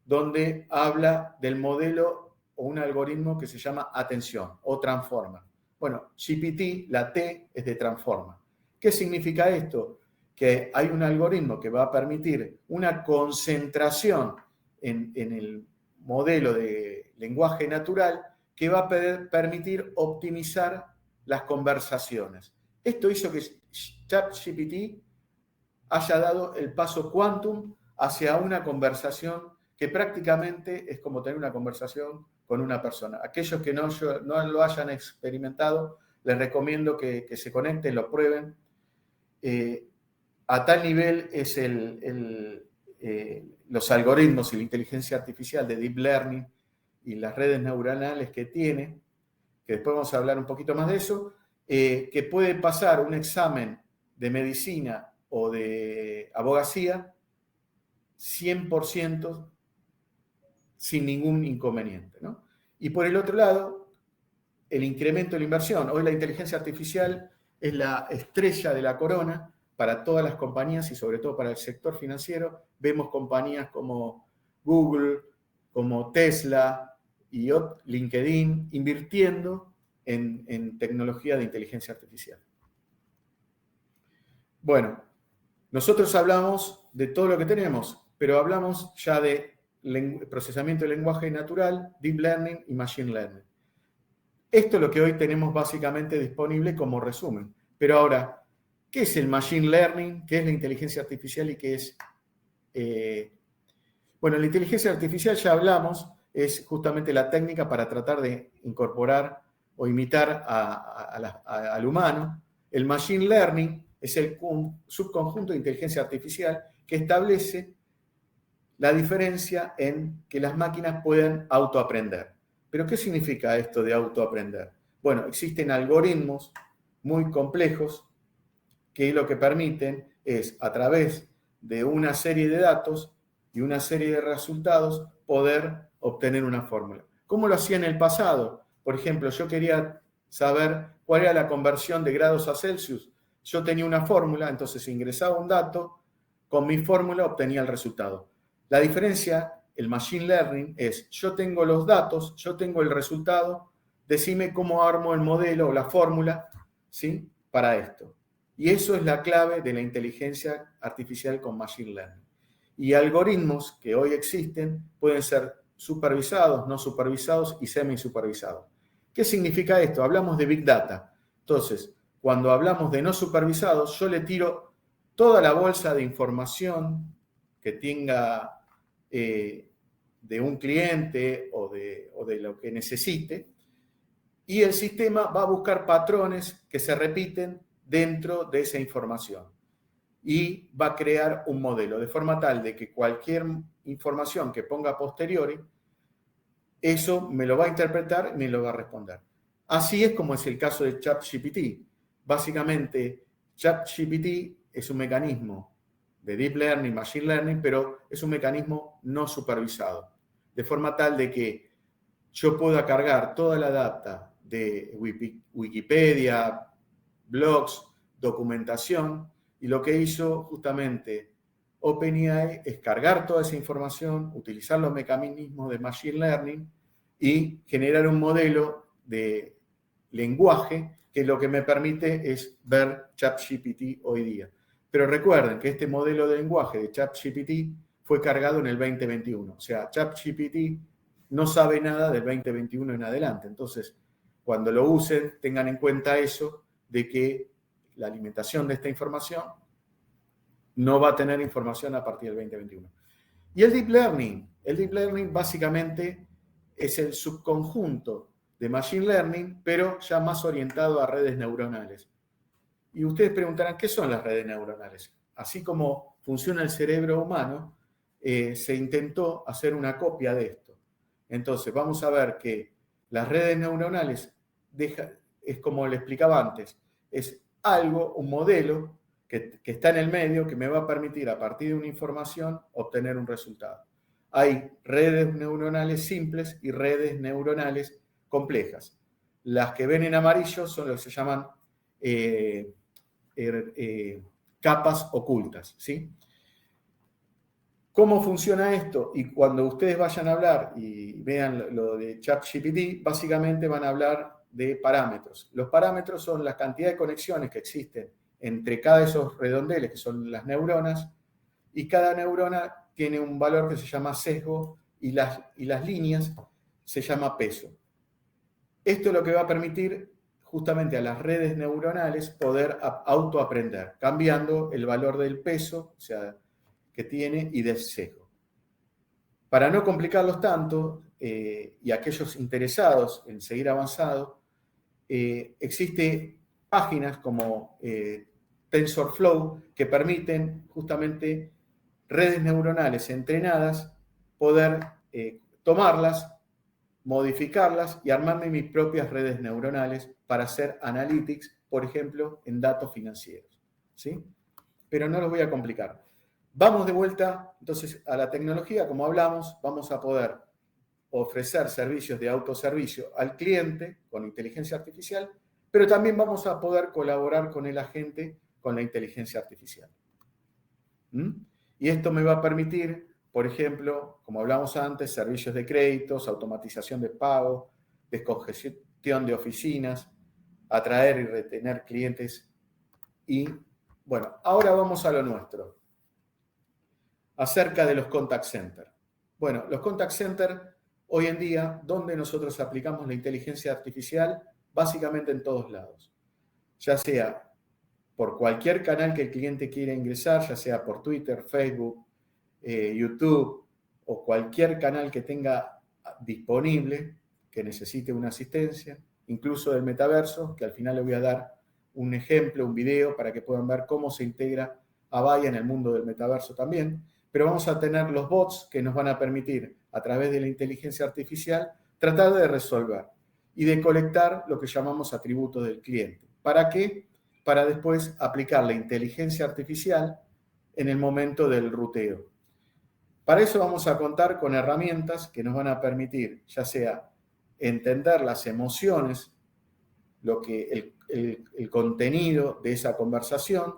donde habla del modelo o un algoritmo que se llama atención o transformer. Bueno, GPT, la T es de transformer. ¿Qué significa esto? Que hay un algoritmo que va a permitir una concentración en el modelo de lenguaje natural que va a permitir optimizar las conversaciones. Esto hizo que ChatGPT haya dado el paso quantum hacia una conversación que prácticamente es como tener una conversación con una persona. Aquellos que no lo hayan experimentado, les recomiendo que se conecten, lo prueben. A tal nivel es los algoritmos y la inteligencia artificial de Deep Learning y las redes neuronales que tiene, que después vamos a hablar un poquito más de eso, que puede pasar un examen de medicina o de abogacía 100% sin ningún inconveniente, ¿no? Y por el otro lado, el incremento de la inversión. Hoy la inteligencia artificial es la estrella de la corona para todas las compañías y sobre todo para el sector financiero. Vemos compañías como Google, como Tesla y LinkedIn invirtiendo en tecnología de inteligencia artificial. Bueno, nosotros hablamos de todo lo que tenemos, pero hablamos ya de procesamiento de lenguaje natural, Deep Learning y Machine Learning. Esto es lo que hoy tenemos básicamente disponible como resumen. Pero ahora, ¿qué es el Machine Learning? ¿Qué es la inteligencia artificial? ¿Y qué es? Bueno, la inteligencia artificial ya hablamos, es justamente la técnica para tratar de incorporar o imitar al humano. El Machine Learning es el subconjunto de inteligencia artificial que establece la diferencia en que las máquinas puedan autoaprender. ¿Pero qué significa esto de autoaprender? Bueno, existen algoritmos muy complejos que lo que permiten es, a través de una serie de datos y una serie de resultados, poder obtener una fórmula. ¿Cómo lo hacía en el pasado? Por ejemplo, yo quería saber cuál era la conversión de grados a Celsius. Yo tenía una fórmula, entonces ingresaba un dato, con mi fórmula obtenía el resultado. La diferencia, el Machine Learning, es yo tengo los datos, yo tengo el resultado, decime cómo armo el modelo o la fórmula, ¿sí?, para esto. Y eso es la clave de la inteligencia artificial con Machine Learning. Y algoritmos que hoy existen pueden ser supervisados, no supervisados y semi-supervisados. ¿Qué significa esto? Hablamos de Big Data. Entonces, cuando hablamos de no supervisados, yo le tiro toda la bolsa de información que tenga de un cliente o de lo que necesite, y el sistema va a buscar patrones que se repiten dentro de esa información y va a crear un modelo de forma tal de que cualquier información que ponga a posteriori, eso me lo va a interpretar y me lo va a responder. Así es como es el caso de ChatGPT. Básicamente, ChatGPT es un mecanismo de Deep Learning, Machine Learning, pero es un mecanismo no supervisado, de forma tal de que yo pueda cargar toda la data de Wikipedia, blogs, documentación, y lo que hizo justamente OpenAI es cargar toda esa información, utilizar los mecanismos de Machine Learning y generar un modelo de lenguaje que lo que me permite es ver ChatGPT hoy día. Pero recuerden que este modelo de lenguaje de ChatGPT fue cargado en el 2021. O sea, ChatGPT no sabe nada del 2021 en adelante. Entonces, cuando lo usen, tengan en cuenta eso, de que la alimentación de esta información no va a tener información a partir del 2021. Y el Deep Learning básicamente es el subconjunto de Machine Learning, pero ya más orientado a redes neuronales. Y ustedes preguntarán, ¿qué son las redes neuronales? Así como funciona el cerebro humano, se intentó hacer una copia de esto. Entonces, vamos a ver que las redes neuronales es como le explicaba antes, es algo, un modelo que está en el medio que me va a permitir a partir de una información obtener un resultado. Hay redes neuronales simples y redes neuronales complejas. Las que ven en amarillo son lo que se llaman capas ocultas, ¿sí? ¿Cómo funciona esto? Y cuando ustedes vayan a hablar y vean lo de ChatGPT, básicamente van a hablar de parámetros. Los parámetros son la cantidad de conexiones que existen entre cada de esos redondeles, que son las neuronas, y cada neurona tiene un valor que se llama sesgo y las líneas se llama peso. Esto es lo que va a permitir justamente a las redes neuronales poder autoaprender, cambiando el valor del peso, o sea, que tiene y del sesgo. Para no complicarlos tanto, y aquellos interesados en seguir avanzando, existen páginas como TensorFlow que permiten justamente redes neuronales entrenadas poder tomarlas, modificarlas y armarme mis propias redes neuronales para hacer analytics, por ejemplo, en datos financieros, ¿sí? Pero no los voy a complicar. Vamos de vuelta, entonces, a la tecnología. Como hablamos, vamos a poder ofrecer servicios de autoservicio al cliente con inteligencia artificial, pero también vamos a poder colaborar con el agente con la inteligencia artificial. Y esto me va a permitir, por ejemplo, como hablamos antes, servicios de créditos, automatización de pago, descongestión de oficinas, atraer y retener clientes. Y, bueno, ahora vamos a lo nuestro. Acerca de los contact centers. Bueno, los contact centers hoy en día, donde nosotros aplicamos la inteligencia artificial, básicamente en todos lados. Ya sea por cualquier canal que el cliente quiera ingresar, ya sea por Twitter, Facebook, YouTube o cualquier canal que tenga disponible, que necesite una asistencia, incluso del metaverso, que al final les voy a dar un ejemplo, un video, para que puedan ver cómo se integra Avaya en el mundo del metaverso también. Pero vamos a tener los bots que nos van a permitir, a través de la inteligencia artificial, tratar de resolver y de colectar lo que llamamos atributos del cliente. ¿Para qué? para después aplicar la inteligencia artificial en el momento del ruteo. Para eso vamos a contar con herramientas que nos van a permitir, ya sea entender las emociones, el contenido de esa conversación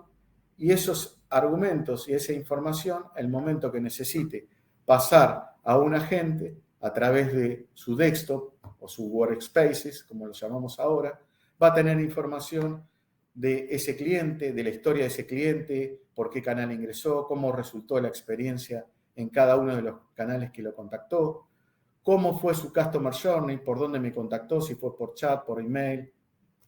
y esos argumentos y esa información, el momento que necesite pasar a un agente a través de su desktop o su workspaces, como lo llamamos ahora, va a tener información de ese cliente, de la historia de ese cliente, por qué canal ingresó, cómo resultó la experiencia en cada uno de los canales que lo contactó, cómo fue su customer journey, por dónde me contactó, si fue por chat, por email,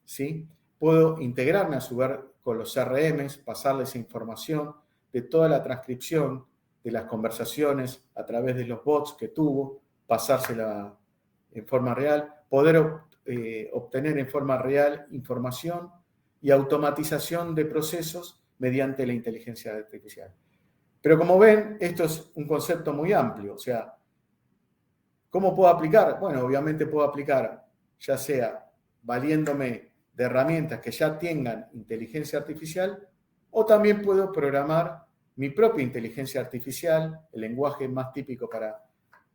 ¿sí? Puedo integrarme a su vez con los CRMs, pasarles información de toda la transcripción de las conversaciones a través de los bots que tuvo, pasársela en forma real, poder obtener en forma real información y automatización de procesos mediante la inteligencia artificial. Pero como ven, esto es un concepto muy amplio, o sea, ¿cómo puedo aplicar? Bueno, obviamente puedo aplicar ya sea valiéndome de herramientas que ya tengan inteligencia artificial o también puedo programar mi propia inteligencia artificial. El lenguaje más típico para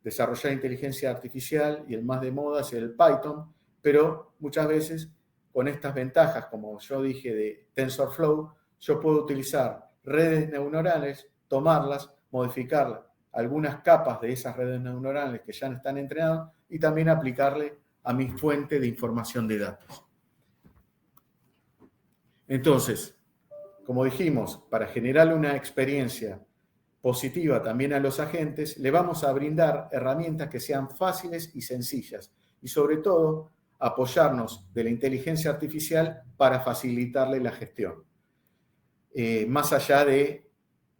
desarrollar inteligencia artificial y el más de moda es el Python, pero muchas veces con estas ventajas, como yo dije de TensorFlow, yo puedo utilizar redes neuronales, tomarlas, modificarlas, algunas capas de esas redes neuronales que ya están entrenadas y también aplicarle a mi fuente de información de datos. Entonces, como dijimos, para generar una experiencia positiva también a los agentes, le vamos a brindar herramientas que sean fáciles y sencillas y sobre todo apoyarnos de la inteligencia artificial para facilitarle la gestión. Más allá de,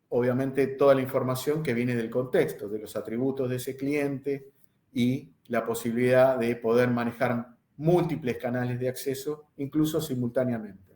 obviamente, toda la información que viene del contexto, de los atributos de ese cliente y la posibilidad de poder manejar múltiples canales de acceso, incluso simultáneamente.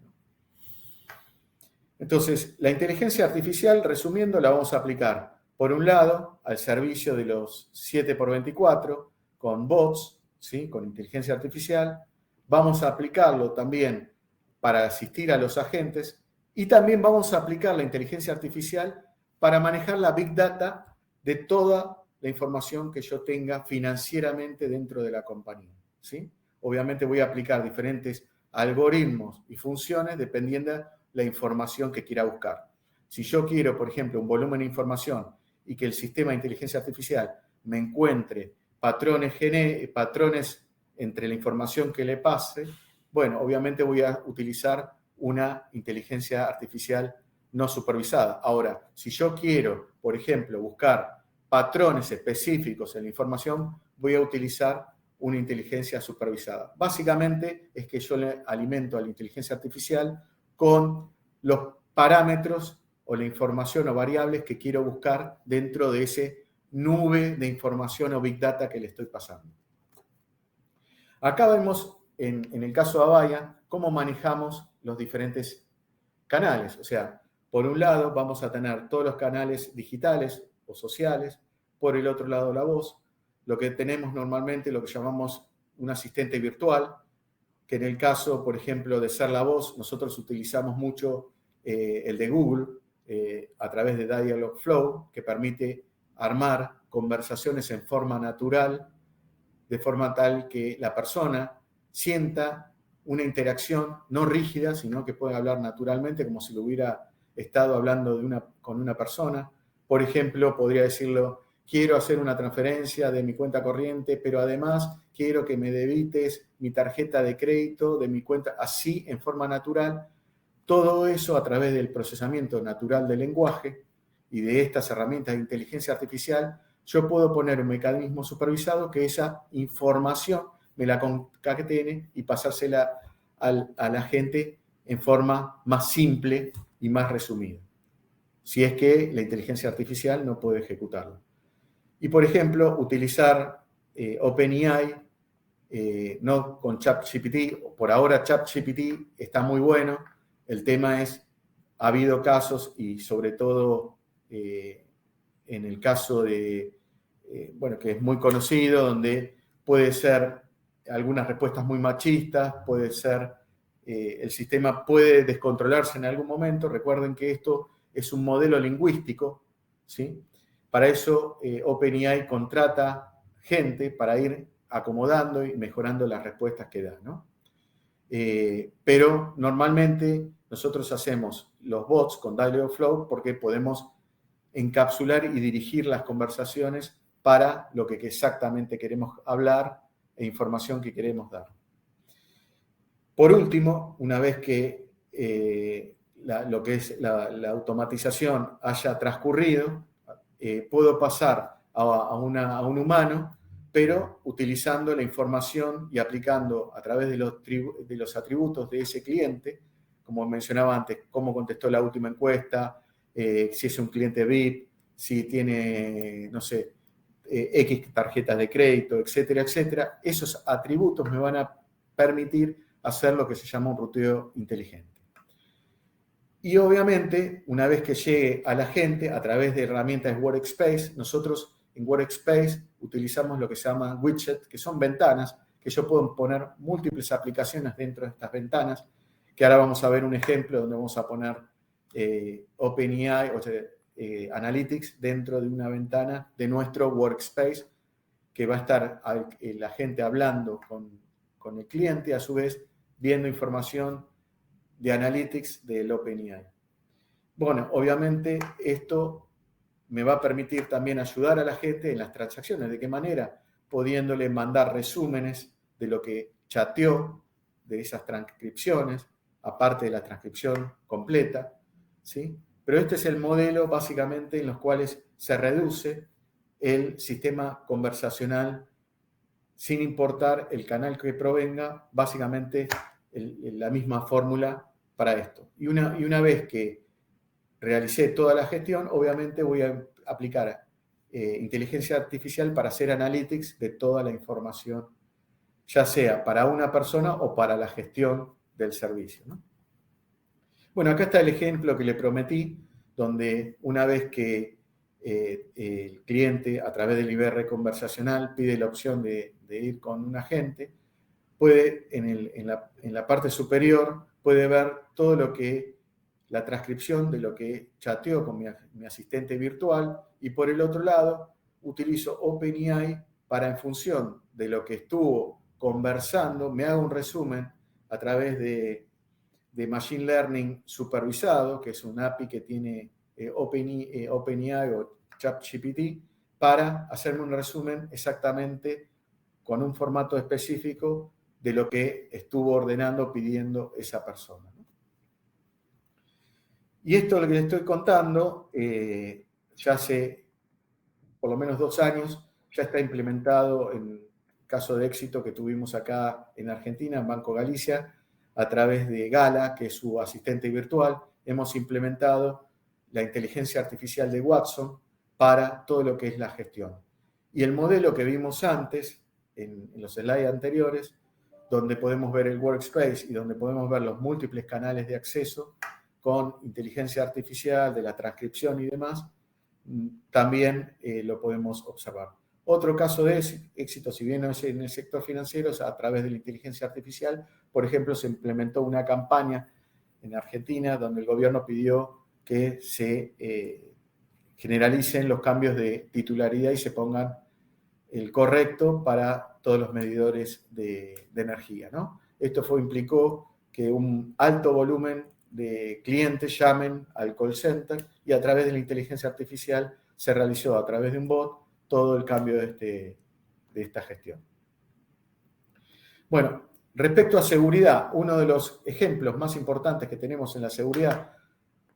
Entonces, la inteligencia artificial, resumiendo, la vamos a aplicar, por un lado, al servicio de los 7x24, con bots, ¿sí? Con inteligencia artificial. Vamos a aplicarlo también para asistir a los agentes y también vamos a aplicar la inteligencia artificial para manejar la Big Data de toda la información que yo tenga financieramente dentro de la compañía, ¿sí? Obviamente voy a aplicar diferentes algoritmos y funciones dependiendo la información que quiera buscar. Si yo quiero, por ejemplo, un volumen de información y que el sistema de inteligencia artificial me encuentre patrones entre la información que le pase, bueno, obviamente voy a utilizar una inteligencia artificial no supervisada. Ahora, si yo quiero, por ejemplo, buscar patrones específicos en la información, voy a utilizar una inteligencia supervisada. Básicamente es que yo le alimento a la inteligencia artificial con los parámetros o la información o variables que quiero buscar dentro de ese nube de información o Big Data que le estoy pasando. Acá vemos, en el caso de Avaya, cómo manejamos los diferentes canales. O sea, por un lado vamos a tener todos los canales digitales o sociales, por el otro lado la voz, lo que tenemos normalmente, lo que llamamos un asistente virtual, que en el caso, por ejemplo, de ser la voz, nosotros utilizamos mucho el de Google a través de Dialogflow, que permite armar conversaciones en forma natural, de forma tal que la persona sienta una interacción no rígida, sino que puede hablar naturalmente como si lo hubiera estado hablando con una persona. Por ejemplo, podría decirlo: quiero hacer una transferencia de mi cuenta corriente, pero además quiero que me debites mi tarjeta de crédito de mi cuenta, así en forma natural. Todo eso a través del procesamiento natural del lenguaje y de estas herramientas de inteligencia artificial, yo puedo poner un mecanismo supervisado que esa información me la concatene y pasársela a la gente en forma más simple y más resumida, si es que la inteligencia artificial no puede ejecutarlo. Y, por ejemplo, utilizar OpenAI, no con ChatGPT. Por ahora ChatGPT está muy bueno. El tema es, ha habido casos y sobre todo en el caso de, bueno, que es muy conocido, donde puede ser algunas respuestas muy machistas, puede ser el sistema puede descontrolarse en algún momento. Recuerden que esto es un modelo lingüístico, ¿sí? Para eso OpenAI contrata gente para ir acomodando y mejorando las respuestas que da, ¿no? Pero normalmente nosotros hacemos los bots con Dialogflow porque podemos encapsular y dirigir las conversaciones para lo que exactamente queremos hablar e información que queremos dar. Por último, una vez que lo que es la automatización haya transcurrido, puedo pasar a un humano, pero utilizando la información y aplicando a través de los atributos de ese cliente, como mencionaba antes, cómo contestó la última encuesta, si es un cliente VIP, si tiene, no sé, X tarjetas de crédito, etcétera, etcétera. Esos atributos me van a permitir hacer lo que se llama un ruteo inteligente. Y obviamente, una vez que llegue a la gente, a través de herramientas de Workspace, nosotros en Workspace utilizamos lo que se llama widgets, que son ventanas, que yo puedo poner múltiples aplicaciones dentro de estas ventanas, que ahora vamos a ver un ejemplo donde vamos a poner OpenAI, o sea, Analytics, dentro de una ventana de nuestro Workspace, que va a estar la gente hablando con el cliente, a su vez viendo información de Analytics del OpenAI. Bueno, obviamente esto me va a permitir también ayudar a la gente en las transacciones. ¿De qué manera? Pudiéndole mandar resúmenes de lo que chateó, de esas transcripciones, aparte de la transcripción completa, ¿sí? Pero este es el modelo básicamente en los cuales se reduce el sistema conversacional sin importar el canal que provenga, básicamente la misma fórmula para esto. Y una vez que realicé toda la gestión, obviamente voy a aplicar inteligencia artificial para hacer analytics de toda la información, ya sea para una persona o para la gestión del servicio, ¿no? Bueno, acá está el ejemplo que le prometí, donde una vez que el cliente, a través del IBR conversacional, pide la opción de ir con un agente, puede, en la parte superior, puede ver todo lo que, la transcripción de lo que chateó con mi asistente virtual, y por el otro lado, utilizo OpenAI para, en función de lo que estuvo conversando, me haga un resumen a través de Machine Learning supervisado, que es un API que tiene OpenAI o ChatGPT, para hacerme un resumen exactamente con un formato específico de lo que estuvo ordenando, pidiendo esa persona, ¿no? Y esto lo que les estoy contando, ya hace por lo menos 2 años, ya está implementado en caso de éxito que tuvimos acá en Argentina, en Banco Galicia, a través de Gala, que es su asistente virtual. Hemos implementado la inteligencia artificial de Watson para todo lo que es la gestión. Y el modelo que vimos antes, en los slides anteriores, donde podemos ver el workspace y donde podemos ver los múltiples canales de acceso con inteligencia artificial, de la transcripción y demás, también lo podemos observar. Otro caso de éxito, si bien no es en el sector financiero, es a través de la inteligencia artificial. Por ejemplo, se implementó una campaña en Argentina donde el gobierno pidió que se generalicen los cambios de titularidad y se pongan el correcto para todos los medidores de energía, ¿no? Esto implicó que un alto volumen de clientes llamen al call center y a través de la inteligencia artificial se realizó a través de un bot todo el cambio de esta gestión. Bueno, respecto a seguridad, uno de los ejemplos más importantes que tenemos en la seguridad,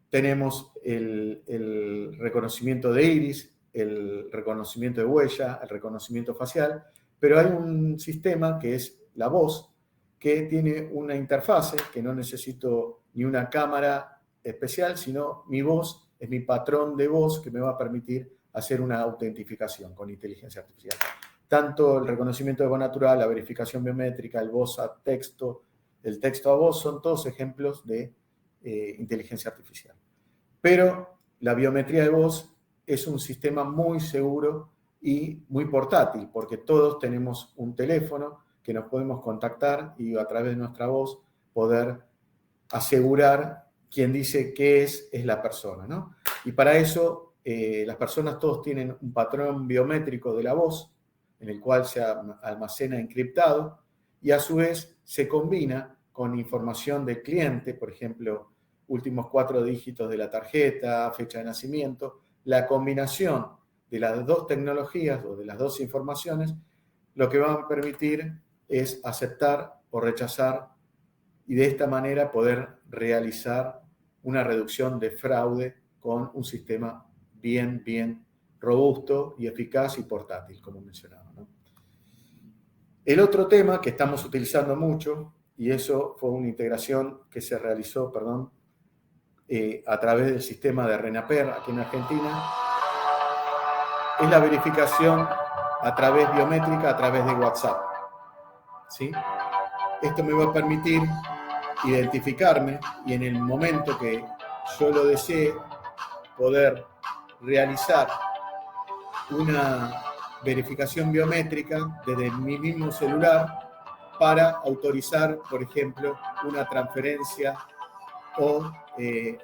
tenemos el reconocimiento de iris, el reconocimiento de huella, el reconocimiento facial, pero hay un sistema que es la voz, que tiene una interfase que no necesito ni una cámara especial, sino mi voz es mi patrón de voz que me va a permitir hacer una autentificación con inteligencia artificial. Tanto el reconocimiento de voz natural, la verificación biométrica, el voz a texto, el texto a voz, son todos ejemplos de inteligencia artificial. Pero la biometría de voz es un sistema muy seguro y muy portátil, porque todos tenemos un teléfono que nos podemos contactar y a través de nuestra voz poder asegurar quien dice qué es la persona, ¿no? Y para eso las personas todos tienen un patrón biométrico de la voz, en el cual se almacena encriptado, y a su vez se combina con información del cliente, por ejemplo, últimos 4 dígitos de la tarjeta, fecha de nacimiento. La combinación de las dos tecnologías o de las dos informaciones lo que va a permitir es aceptar o rechazar y de esta manera poder realizar una reducción de fraude con un sistema bien robusto y eficaz y portátil, como mencionaba, ¿no? El otro tema que estamos utilizando mucho, y eso fue una integración que se realizó, a través del sistema de RENAPER aquí en Argentina, es la verificación a través biométrica, a través de WhatsApp, ¿sí? Esto me va a permitir identificarme y en el momento que yo lo desee poder realizar una verificación biométrica desde mi mismo celular para autorizar, por ejemplo, una transferencia o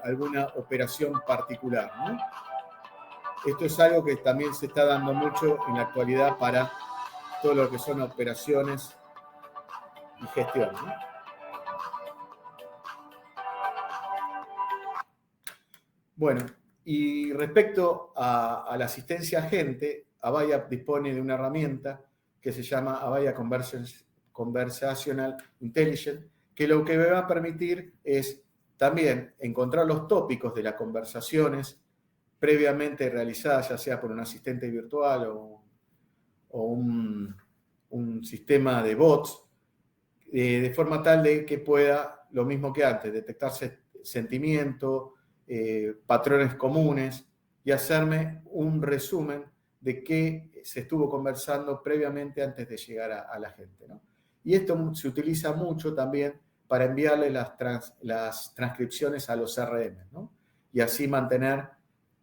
alguna operación particular, ¿no? Esto es algo que también se está dando mucho en la actualidad para todo lo que son operaciones y gestión, ¿no? Bueno, y respecto a la asistencia agente, Avaya dispone de una herramienta que se llama Avaya Conversational Intelligence, que lo que me va a permitir es también encontrar los tópicos de las conversaciones previamente realizadas, ya sea por un asistente virtual o un sistema de bots, de forma tal de que pueda, lo mismo que antes, detectarse sentimiento, patrones comunes y hacerme un resumen de qué se estuvo conversando previamente antes de llegar a la gente, ¿no? Y esto se utiliza mucho también para enviarle las transcripciones a los CRM, ¿no? Y así mantener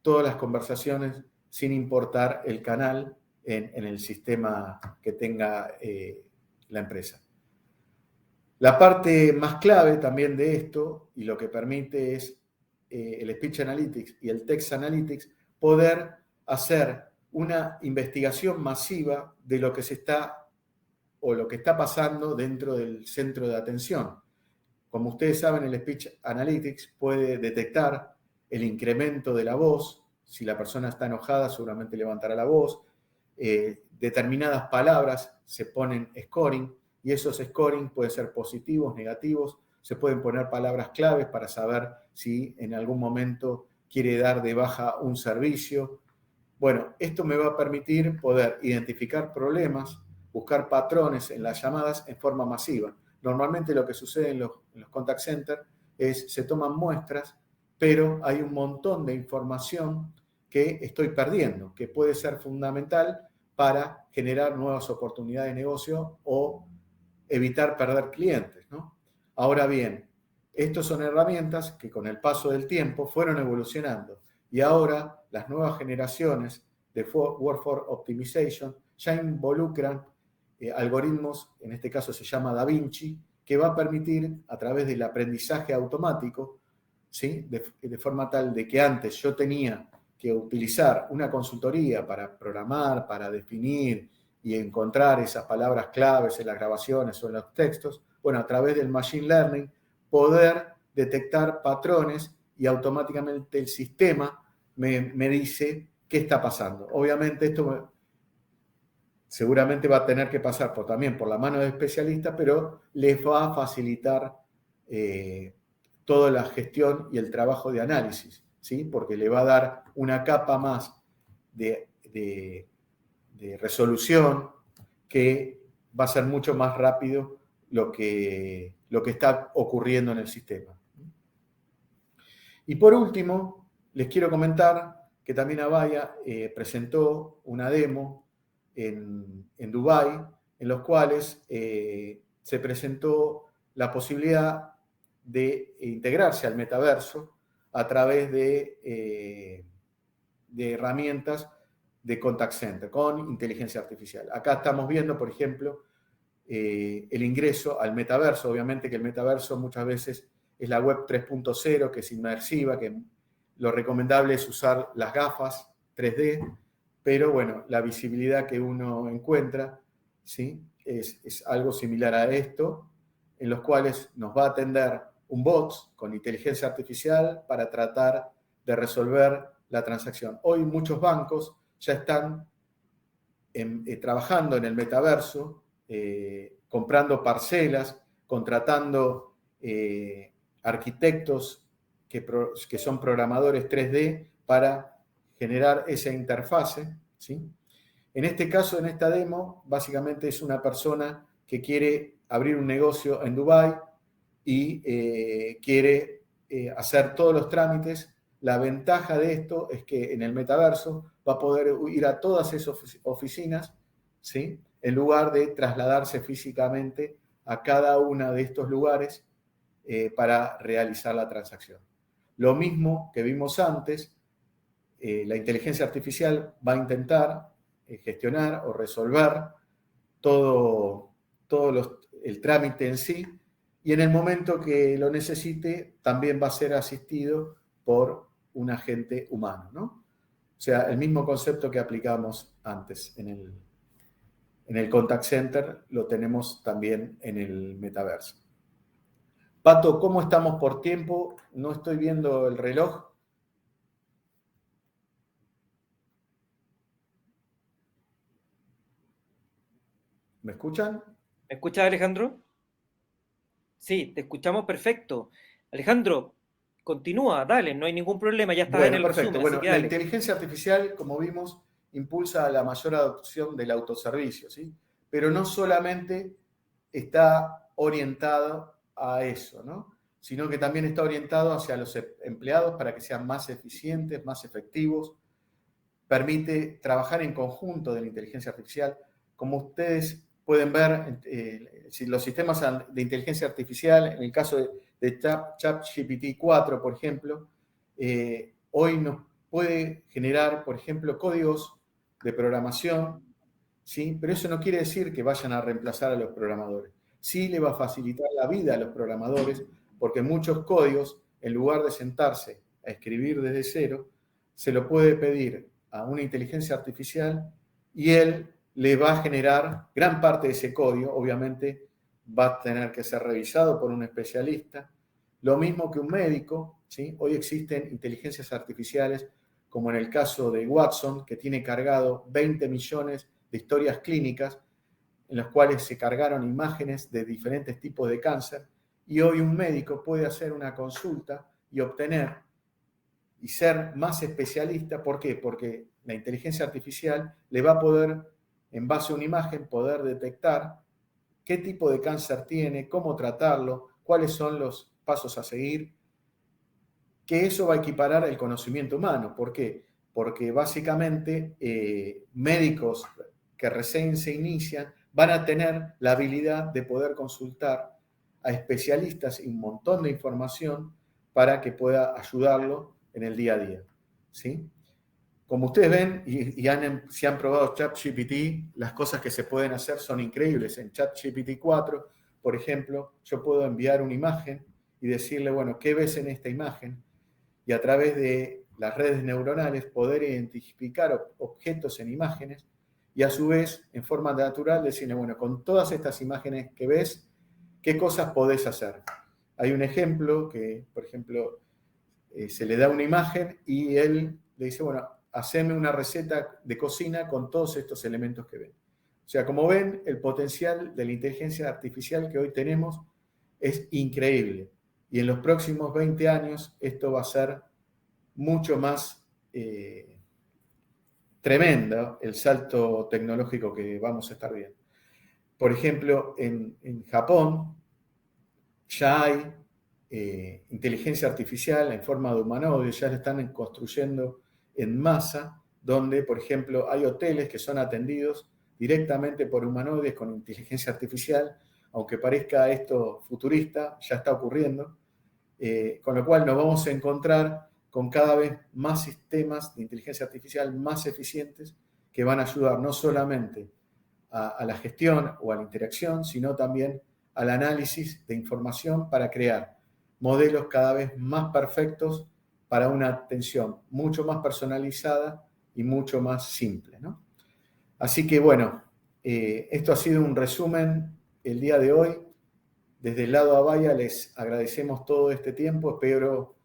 todas las conversaciones sin importar el canal en el sistema que tenga la empresa. La parte más clave también de esto, y lo que permite es el Speech Analytics y el Text Analytics, poder hacer una investigación masiva de lo que se está o lo que está pasando dentro del centro de atención. Como ustedes saben, el Speech Analytics puede detectar el incremento de la voz. Si la persona está enojada, seguramente levantará la voz. Determinadas palabras se ponen scoring, y esos scoring pueden ser positivos, negativos. Se pueden poner palabras claves para saber si en algún momento quiere dar de baja un servicio. Bueno, esto me va a permitir poder identificar problemas, buscar patrones en las llamadas en forma masiva. Normalmente lo que sucede en los contact centers es se toman muestras, pero hay un montón de información que estoy perdiendo, que puede ser fundamental para generar nuevas oportunidades de negocio o evitar perder clientes, ¿no? Ahora bien, estas son herramientas que con el paso del tiempo fueron evolucionando y ahora las nuevas generaciones de Workforce Optimization ya involucran algoritmos, en este caso se llama Da Vinci, que va a permitir a través del aprendizaje automático, ¿sí? De forma tal de que antes yo tenía que utilizar una consultoría para programar, para definir y encontrar esas palabras claves en las grabaciones o en los textos, bueno, a través del Machine Learning, poder detectar patrones y automáticamente el sistema me dice qué está pasando. Obviamente esto seguramente va a tener que pasar también por la mano de especialistas, pero les va a facilitar toda la gestión y el trabajo de análisis, ¿sí? Porque le va a dar una capa más de resolución que va a ser mucho más rápido lo que está ocurriendo en el sistema. Y por último, les quiero comentar que también Avaya presentó una demo en Dubái, en los cuales se presentó la posibilidad de integrarse al metaverso a través de herramientas de contact center con inteligencia artificial. Acá estamos viendo, por ejemplo, el ingreso al metaverso. Obviamente que el metaverso muchas veces es la web 3.0, que es inmersiva, que lo recomendable es usar las gafas 3D, pero bueno, la visibilidad que uno encuentra, ¿sí? Es algo similar a esto, en los cuales nos va a atender un bot con inteligencia artificial para tratar de resolver la transacción. Hoy muchos bancos ya están trabajando en el metaverso, comprando parcelas, contratando arquitectos que son programadores 3D para generar esa interfase, ¿sí? En este caso, en esta demo, básicamente es una persona que quiere abrir un negocio en Dubái y quiere hacer todos los trámites. La ventaja de esto es que en el metaverso va a poder ir a todas esas oficinas, ¿sí? En lugar de trasladarse físicamente a cada uno de estos lugares para realizar la transacción. Lo mismo que vimos antes, la inteligencia artificial va a intentar gestionar o resolver todo el trámite en sí, y en el momento que lo necesite también va a ser asistido por un agente humano, ¿no? O sea, el mismo concepto que aplicamos antes en el contact center lo tenemos también en el metaverso. Pato, ¿cómo estamos por tiempo? No estoy viendo el reloj. ¿Me escuchan? ¿Me escuchas, Alejandro? Sí, te escuchamos perfecto. Alejandro, continúa, dale, no hay ningún problema, ya estás en Bueno, el perfecto. resumen, así Bueno, que la dale. inteligencia artificial, como vimos, impulsa la mayor adopción del autoservicio, ¿sí? Pero no solamente está orientado a eso, ¿no? Sino que también está orientado hacia los empleados para que sean más eficientes, más efectivos. Permite trabajar en conjunto de la inteligencia artificial. Como ustedes pueden ver, los sistemas de inteligencia artificial, en el caso de ChatGPT 4, por ejemplo, hoy nos puede generar, por ejemplo, códigos de programación, ¿sí? Pero eso no quiere decir que vayan a reemplazar a los programadores. Sí le va a facilitar la vida a los programadores, porque muchos códigos, en lugar de sentarse a escribir desde cero, se lo puede pedir a una inteligencia artificial y él le va a generar gran parte de ese código. Obviamente va a tener que ser revisado por un especialista. Lo mismo que un médico, ¿sí? Hoy existen inteligencias artificiales, como en el caso de Watson, que tiene cargado 20 millones de historias clínicas en las cuales se cargaron imágenes de diferentes tipos de cáncer, y hoy un médico puede hacer una consulta y obtener y ser más especialista. ¿Por qué? Porque la inteligencia artificial le va a poder, en base a una imagen, poder detectar qué tipo de cáncer tiene, cómo tratarlo, cuáles son los pasos a seguir, que eso va a equiparar el conocimiento humano. ¿Por qué? Porque básicamente médicos que recién se inician van a tener la habilidad de poder consultar a especialistas y un montón de información para que pueda ayudarlo en el día a día, ¿sí? Como ustedes ven si han probado ChatGPT, las cosas que se pueden hacer son increíbles. En ChatGPT 4, por ejemplo, yo puedo enviar una imagen y decirle, bueno, ¿qué ves en esta imagen? Y a través de las redes neuronales poder identificar objetos en imágenes y a su vez, en forma natural, decirle, bueno, con todas estas imágenes que ves, ¿qué cosas podés hacer? Hay un ejemplo que, por ejemplo, se le da una imagen y él le dice, bueno, haceme una receta de cocina con todos estos elementos que ven. O sea, como ven, el potencial de la inteligencia artificial que hoy tenemos es increíble. Y en los próximos 20 años esto va a ser mucho más tremendo, el salto tecnológico que vamos a estar viendo. Por ejemplo, en Japón ya hay inteligencia artificial en forma de humanoides, ya la están construyendo en masa, donde, por ejemplo, hay hoteles que son atendidos directamente por humanoides con inteligencia artificial. Aunque parezca esto futurista, ya está ocurriendo, con lo cual nos vamos a encontrar con cada vez más sistemas de inteligencia artificial más eficientes que van a ayudar no solamente a la gestión o a la interacción, sino también al análisis de información para crear modelos cada vez más perfectos para una atención mucho más personalizada y mucho más simple, ¿no? Así que bueno, esto ha sido un resumen el día de hoy. Desde el lado Avaya les agradecemos todo este tiempo. Espero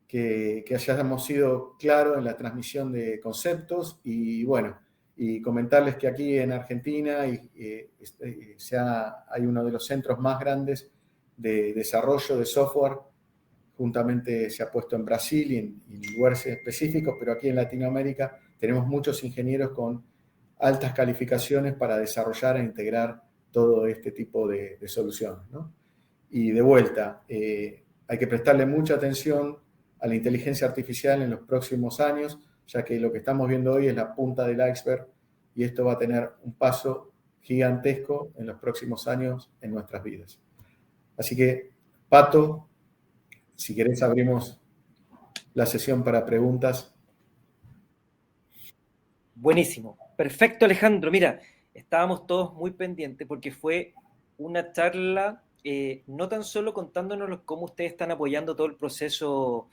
que hayamos sido claros en la transmisión de conceptos y bueno, y comentarles que aquí en Argentina hay uno de los centros más grandes de desarrollo de software. Juntamente se ha puesto en Brasil y en lugares específicos, pero aquí en Latinoamérica tenemos muchos ingenieros con altas calificaciones para desarrollar e integrar todo este tipo de soluciones, ¿no? Y de vuelta, hay que prestarle mucha atención a la inteligencia artificial en los próximos años, ya que lo que estamos viendo hoy es la punta del iceberg y esto va a tener un paso gigantesco en los próximos años en nuestras vidas. Así que, Pato, si querés abrimos la sesión para preguntas. Buenísimo. Perfecto, Alejandro. Mira, estábamos todos muy pendientes porque fue una charla, no tan solo contándonos cómo ustedes están apoyando todo el proceso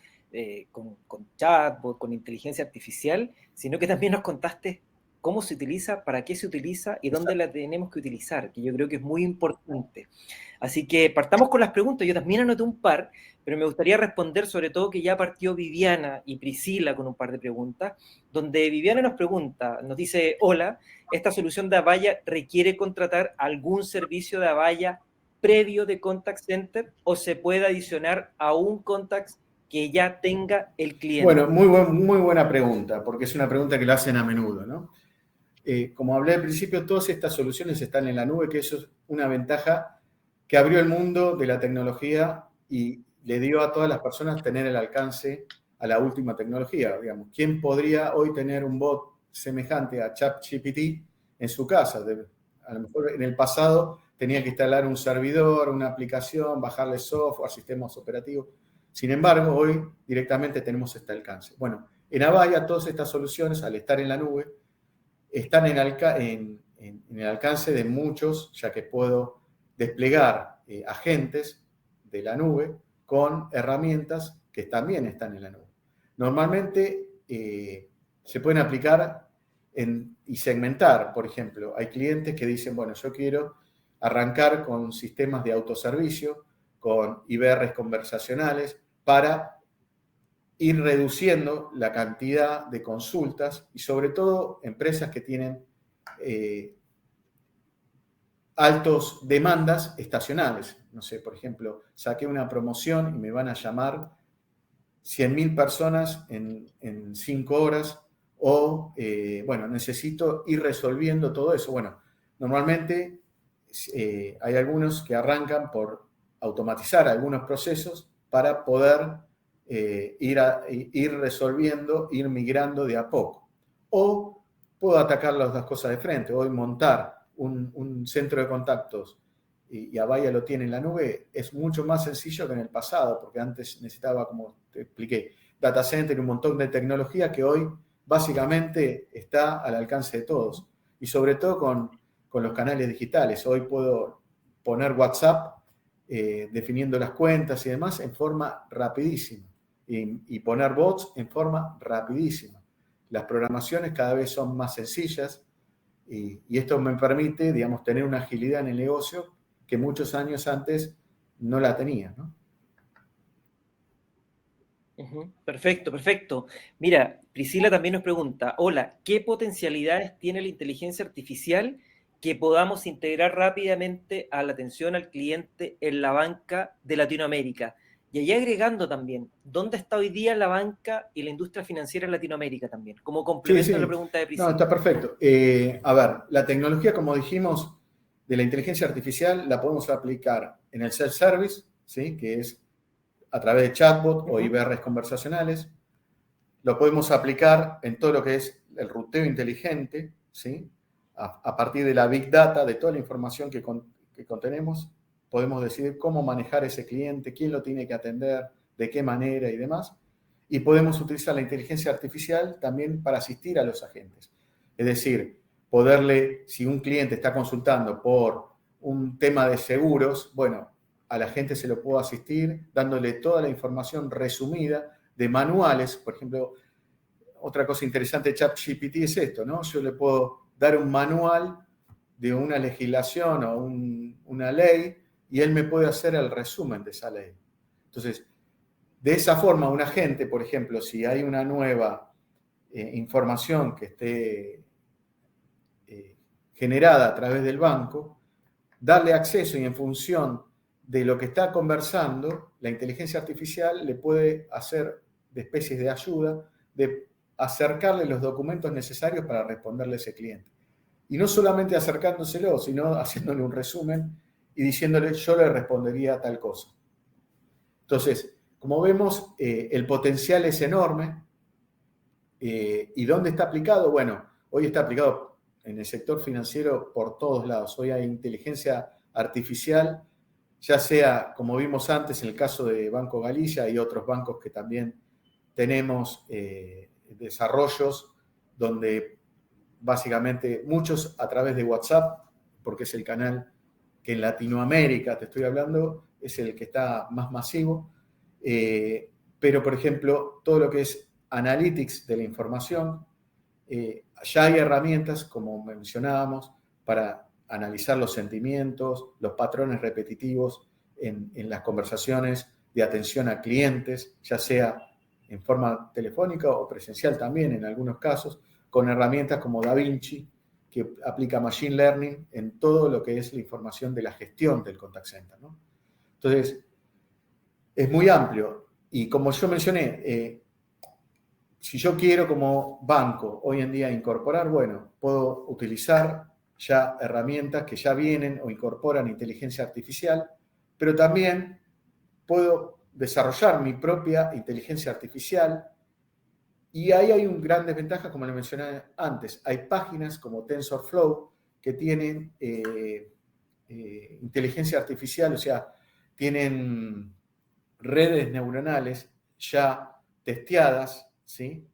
con chatbot, con inteligencia artificial, sino que también nos contaste cómo se utiliza, para qué se utiliza y dónde la tenemos que utilizar, que yo creo que es muy importante. Así que partamos con las preguntas. Yo también anoté un par, pero me gustaría responder sobre todo que ya partió Viviana y Priscila con un par de preguntas, donde Viviana nos pregunta, nos dice, hola, ¿esta solución de Avaya requiere contratar algún servicio de Avaya previo de Contact Center o se puede adicionar a un contact que ya tenga el cliente? Bueno, muy buena pregunta, porque es una pregunta que la hacen a menudo, ¿no? Como hablé al principio, todas estas soluciones están en la nube, que eso es una ventaja que abrió el mundo de la tecnología y le dio a todas las personas tener el alcance a la última tecnología. Digamos, ¿quién podría hoy tener un bot semejante a ChatGPT en su casa? A lo mejor en el pasado tenía que instalar un servidor, una aplicación, bajarle software, sistemas operativos. Sin embargo, hoy directamente tenemos este alcance. Bueno, en Avaya todas estas soluciones, al estar en la nube, están en el alcance de muchos, ya que puedo desplegar agentes de la nube con herramientas que también están en la nube. Normalmente se pueden aplicar y segmentar. Por ejemplo, hay clientes que dicen, bueno, yo quiero arrancar con sistemas de autoservicio, con IVRs conversacionales, para ir reduciendo la cantidad de consultas y sobre todo empresas que tienen altos demandas estacionales. No sé, por ejemplo, saqué una promoción y me van a llamar 100.000 personas en 5 horas o, bueno, necesito ir resolviendo todo eso. Bueno, normalmente hay algunos que arrancan por automatizar algunos procesos para poder ir resolviendo, ir migrando de a poco. O puedo atacar las dos cosas de frente, o montar un centro de contactos y Avaya lo tiene en la nube, es mucho más sencillo que en el pasado, porque antes necesitaba, como te expliqué, data center y un montón de tecnología que hoy básicamente está al alcance de todos. Y sobre todo con los canales digitales. Hoy puedo poner WhatsApp definiendo las cuentas y demás en forma rapidísima. Y poner bots en forma rapidísima. Las programaciones cada vez son más sencillas y esto me permite, digamos, tener una agilidad en el negocio que muchos años antes no la tenía, ¿no? Perfecto, perfecto. Mira, Priscila también nos pregunta, hola, ¿qué potencialidades tiene la inteligencia artificial que podamos integrar rápidamente a la atención al cliente en la banca de Latinoamérica? Y ahí agregando también, ¿dónde está hoy día la banca y la industria financiera en Latinoamérica también? Como complemento a la pregunta de Priscila. No, está perfecto. A ver, la tecnología, como dijimos, de la inteligencia artificial la podemos aplicar en el self-service, ¿sí? Que es a través de chatbot o IVRs conversacionales. Lo podemos aplicar en todo lo que es el ruteo inteligente, ¿sí? A partir de la big data, de toda la información que contenemos, podemos decidir cómo manejar ese cliente, quién lo tiene que atender, de qué manera y demás. Y podemos utilizar la inteligencia artificial también para asistir a los agentes. Es decir, poderle, si un cliente está consultando por un tema de seguros, bueno, a la gente se lo puedo asistir dándole toda la información resumida de manuales. Por ejemplo, otra cosa interesante de ChatGPT es esto, ¿no? Yo le puedo dar un manual de una legislación o una ley y él me puede hacer el resumen de esa ley. Entonces, de esa forma, un agente, por ejemplo, si hay una nueva información que esté generada a través del banco, darle acceso y en función de lo que está conversando, la inteligencia artificial le puede hacer de especies de ayuda, de acercarle los documentos necesarios para responderle a ese cliente. Y no solamente acercándoselo, sino haciéndole un resumen y diciéndole yo le respondería tal cosa. Entonces, como vemos, el potencial es enorme. ¿Y dónde está aplicado? Bueno, hoy está aplicado en el sector financiero por todos lados. Hoy hay inteligencia artificial, ya sea, como vimos antes, en el caso de Banco Galicia y otros bancos que también tenemos desarrollos donde básicamente muchos a través de WhatsApp, porque es el canal que en Latinoamérica, te estoy hablando, es el que está más masivo, pero por ejemplo, todo lo que es analytics de la información, ya hay herramientas, como mencionábamos, para analizar los sentimientos, los patrones repetitivos en las conversaciones de atención a clientes, ya sea en forma telefónica o presencial también en algunos casos, con herramientas como DaVinci, que aplica Machine Learning en todo lo que es la información de la gestión del contact center, ¿no? Entonces, es muy amplio. Y como yo mencioné, si yo quiero como banco hoy en día incorporar, bueno, puedo utilizar ya herramientas que ya vienen o incorporan inteligencia artificial, pero también puedo desarrollar mi propia inteligencia artificial. Y ahí hay un gran desventaja, como le mencioné antes. Hay páginas como TensorFlow que tienen inteligencia artificial, o sea, tienen redes neuronales ya testeadas, ¿sí?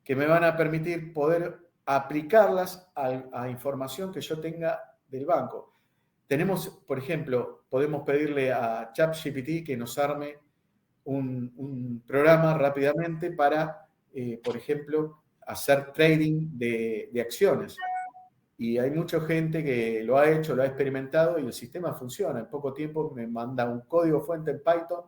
Que me van a permitir poder aplicarlas a información que yo tenga del banco. Tenemos, por ejemplo, podemos pedirle a ChatGPT que nos arme un programa rápidamente para, por ejemplo, hacer trading de acciones. Y hay mucha gente que lo ha hecho, lo ha experimentado y el sistema funciona. En poco tiempo me manda un código fuente en Python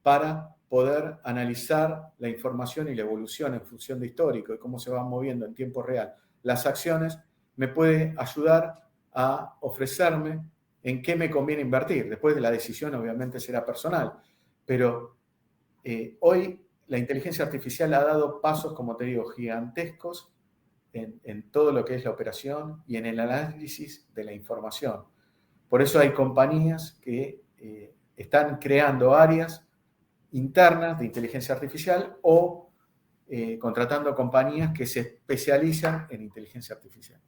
para poder analizar la información y la evolución en función de histórico y cómo se van moviendo en tiempo real las acciones, me puede ayudar a ofrecerme en qué me conviene invertir. Después de la decisión obviamente será personal, pero hoy la inteligencia artificial ha dado pasos, como te digo, gigantescos en todo lo que es la operación y en el análisis de la información. Por eso hay compañías que están creando áreas internas de inteligencia artificial o contratando compañías que se especializan en inteligencia artificial.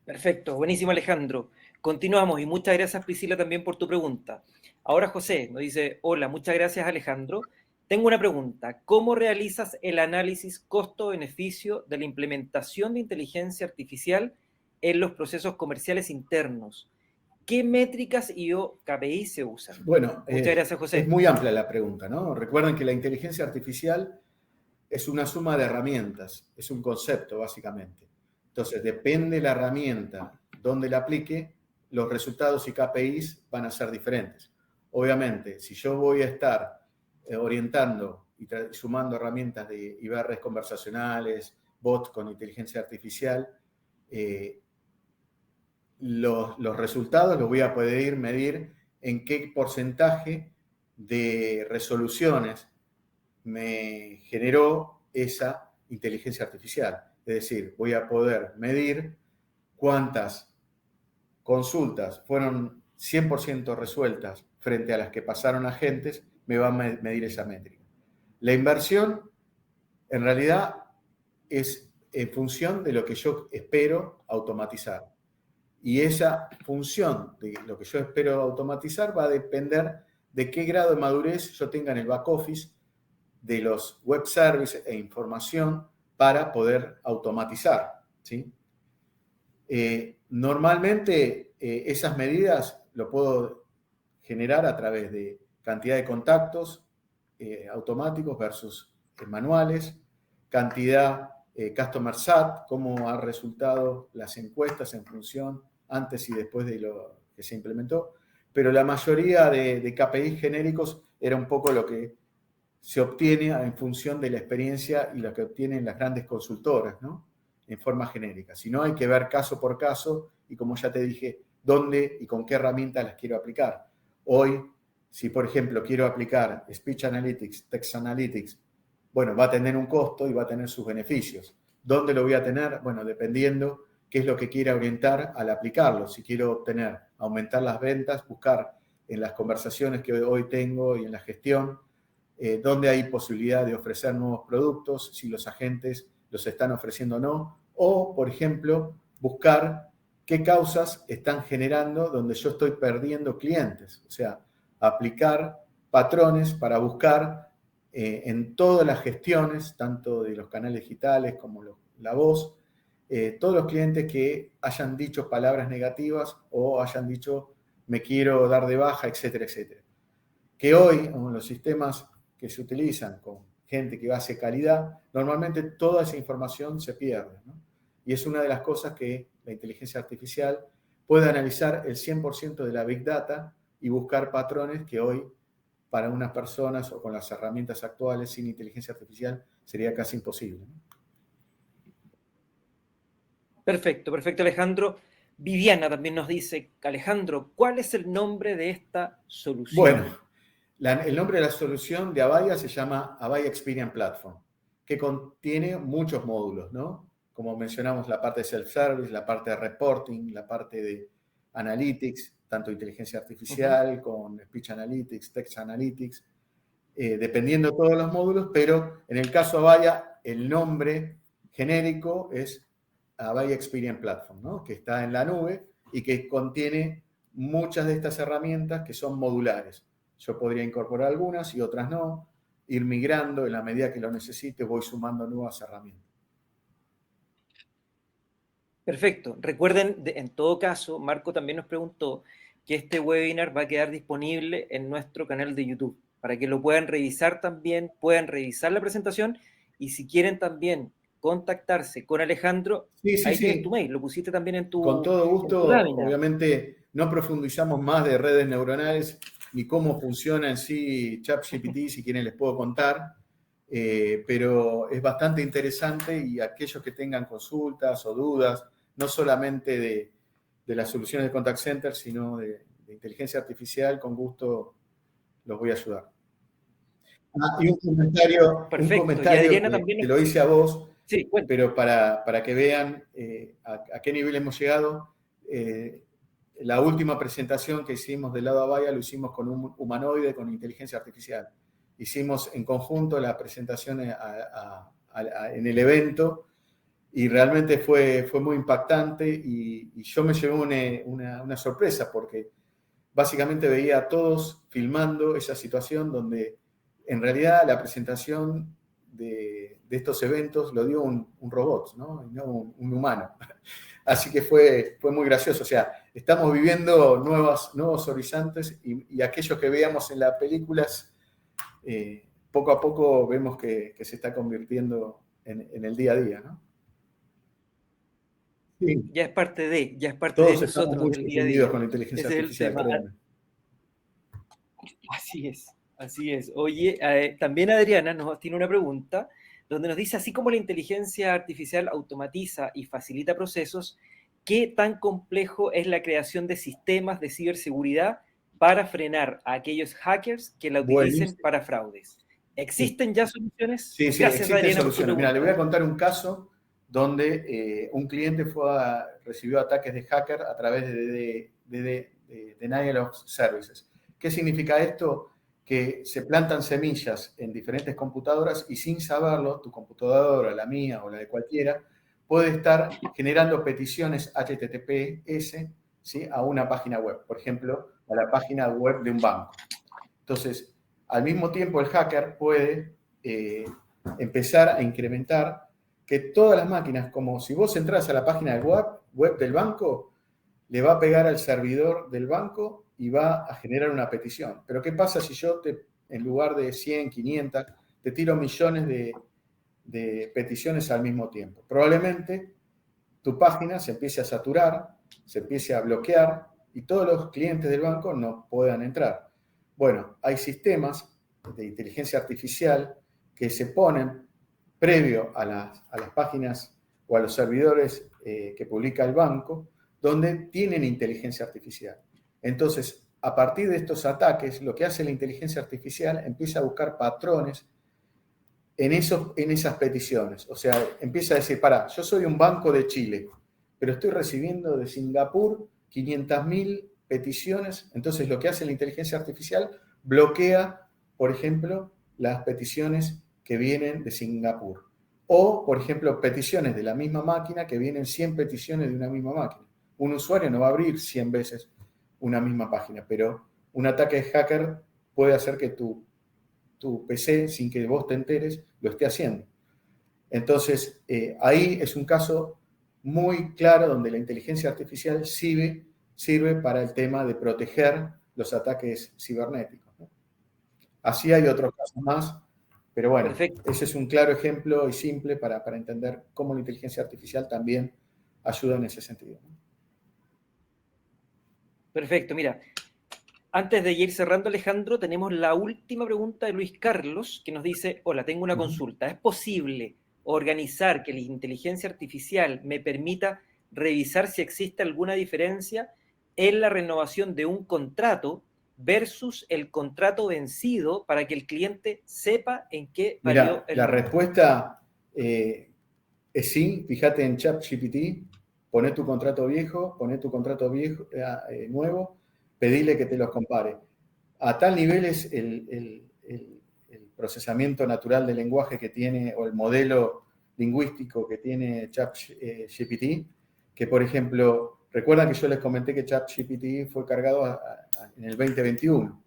Perfecto, buenísimo Alejandro. Continuamos y muchas gracias Priscila también por tu pregunta. Ahora José nos dice, hola, muchas gracias Alejandro. Tengo una pregunta, ¿cómo realizas el análisis costo-beneficio de la implementación de inteligencia artificial en los procesos comerciales internos? ¿Qué métricas y o KPI se usan? Bueno, muchas gracias José. Es muy amplia la pregunta, ¿no? Recuerden que la inteligencia artificial es una suma de herramientas, es un concepto básicamente. Entonces, depende la herramienta donde la aplique, los resultados y KPIs van a ser diferentes. Obviamente, si yo voy a estar orientando y sumando herramientas de IBRs conversacionales, bots con inteligencia artificial, los resultados los voy a poder medir en qué porcentaje de resoluciones me generó esa inteligencia artificial. Es decir, voy a poder medir cuántas consultas fueron 100% resueltas frente a las que pasaron agentes, me va a medir esa métrica. La inversión, en realidad, es en función de lo que yo espero automatizar. Y esa función de lo que yo espero automatizar va a depender de qué grado de madurez yo tenga en el back office, de los web services e información para poder automatizar, ¿sí? Normalmente esas medidas lo puedo generar a través de cantidad de contactos automáticos versus manuales, cantidad Customer SAT, cómo han resultado las encuestas en función antes y después de lo que se implementó, pero la mayoría de KPIs genéricos era un poco lo que se obtiene en función de la experiencia y lo que obtienen las grandes consultoras, ¿no? En forma genérica. Si no, hay que ver caso por caso y, como ya te dije, dónde y con qué herramientas las quiero aplicar. Hoy, si por ejemplo quiero aplicar Speech Analytics, Text Analytics, bueno, va a tener un costo y va a tener sus beneficios. ¿Dónde lo voy a tener? Bueno, dependiendo qué es lo que quiera orientar al aplicarlo. Si quiero obtener, aumentar las ventas, buscar en las conversaciones que hoy tengo y en la gestión, dónde hay posibilidad de ofrecer nuevos productos, si los agentes los están ofreciendo o no, o, por ejemplo, buscar qué causas están generando donde yo estoy perdiendo clientes, o sea, aplicar patrones para buscar en todas las gestiones, tanto de los canales digitales como la voz, todos los clientes que hayan dicho palabras negativas o hayan dicho me quiero dar de baja, etcétera, etcétera. Que hoy, en los sistemas que se utilizan con gente que hace calidad, normalmente toda esa información se pierde, ¿no? Y es una de las cosas que la inteligencia artificial puede analizar el 100% de la Big Data y buscar patrones que hoy, para unas personas o con las herramientas actuales sin inteligencia artificial, sería casi imposible, ¿no? Perfecto, perfecto, Alejandro. Viviana también nos dice, Alejandro, ¿cuál es el nombre de esta solución? Bueno, el nombre de la solución de Avaya se llama Avaya Experience Platform, que contiene muchos módulos, ¿no? Como mencionamos, la parte de self-service, la parte de reporting, la parte de analytics, tanto inteligencia artificial con speech analytics, text analytics, dependiendo de todos los módulos, pero en el caso Avaya, el nombre genérico es Avaya Experience Platform, ¿no? Que está en la nube y que contiene muchas de estas herramientas que son modulares. Yo podría incorporar algunas y otras no, ir migrando en la medida que lo necesite, voy sumando nuevas herramientas. Perfecto. Recuerden, en todo caso, Marco también nos preguntó que este webinar va a quedar disponible en nuestro canal de YouTube, para que lo puedan revisar también, puedan revisar la presentación y si quieren también contactarse con Alejandro, Sí, sí, ahí tienes tu sí. mail, lo pusiste también Con todo en tu gusto, lámina. obviamente no profundizamos más de redes neuronales ni cómo funciona en sí ChatGPT, si quieren les puedo contar, pero es bastante interesante y aquellos que tengan consultas o dudas, no solamente de las soluciones de contact center, sino de inteligencia artificial, con gusto los voy a ayudar. Y un Perfecto. Y comentario Adriana que también te nos... lo hice a vos, Sí, bueno. pero para que vean a qué nivel hemos llegado. La última presentación que hicimos del lado Avaya lo hicimos con un humanoide con inteligencia artificial. Hicimos en conjunto la presentación en el evento y realmente fue muy impactante y yo me llevé una sorpresa porque básicamente veía a todos filmando esa situación donde en realidad la presentación de estos eventos lo dio un robot, ¿no? Y no un humano. Así que fue muy gracioso. O sea, estamos viviendo nuevos horizontes y aquellos que veíamos en las películas, poco a poco vemos que se está convirtiendo en el día a día, ¿no? Sí, Ya es parte de todos estamos nosotros, muy del día a sorprendidos día. con la inteligencia Ese es el artificial, tema. créanme. Así es, así es. Oye, también Adriana nos tiene una pregunta donde nos dice, así como la inteligencia artificial automatiza y facilita procesos, ¿qué tan complejo es la creación de sistemas de ciberseguridad para frenar a aquellos hackers que la utilicen Buenísimo. para fraudes? Sí. ¿Existen ya soluciones? Sí, sí, Gracias, existen Adriana, por tu soluciones. Mira, le voy pregunta. a contar un caso donde un cliente recibió ataques de hacker a través de Denial of Services. ¿Qué significa esto? Que se plantan semillas en diferentes computadoras y sin saberlo, tu computadora, la mía o la de cualquiera, puede estar generando peticiones HTTPS, ¿sí? A una página web, por ejemplo, a la página web de un banco. Entonces, al mismo tiempo el hacker puede empezar a incrementar que todas las máquinas, como si vos entras a la página web del banco, le va a pegar al servidor del banco y va a generar una petición. Pero ¿qué pasa si yo, en lugar de 100, 500, te tiro millones de peticiones al mismo tiempo? Probablemente tu página se empiece a saturar, se empiece a bloquear y todos los clientes del banco no puedan entrar. Bueno, hay sistemas de inteligencia artificial que se ponen previo a las páginas o a los servidores que publica el banco, donde tienen inteligencia artificial. Entonces, a partir de estos ataques, lo que hace la inteligencia artificial empieza a buscar patrones en esas peticiones. O sea, empieza a decir, pará, yo soy un banco de Chile, pero estoy recibiendo de Singapur 500.000 peticiones. Entonces, lo que hace la inteligencia artificial bloquea, por ejemplo, las peticiones que vienen de Singapur. O, por ejemplo, peticiones de la misma máquina que vienen 100 peticiones de una misma máquina. Un usuario no va a abrir 100 veces una misma página, pero un ataque de hacker puede hacer que tu PC, sin que vos te enteres, lo esté haciendo. Entonces, ahí es un caso muy claro donde la inteligencia artificial sirve para el tema de proteger los ataques cibernéticos, ¿no? Así hay otros casos más, pero bueno, Perfecto. ese es un claro ejemplo y simple para entender cómo la inteligencia artificial también ayuda en ese sentido, ¿no? Perfecto, mira, antes de ir cerrando, Alejandro, tenemos la última pregunta de Luis Carlos, que nos dice, hola, tengo una consulta. ¿Es posible organizar que la inteligencia artificial me permita revisar si existe alguna diferencia en la renovación de un contrato versus el contrato vencido para que el cliente sepa en qué varió Mira, el la monto? respuesta es sí. Fíjate en ChatGPT, poné tu contrato viejo, poné tu contrato viejo, nuevo, pedile que te los compare. A tal nivel es el procesamiento natural del lenguaje que tiene, o el modelo lingüístico que tiene ChatGPT, que por ejemplo, recuerdan que yo les comenté que ChatGPT fue cargado en el 2021.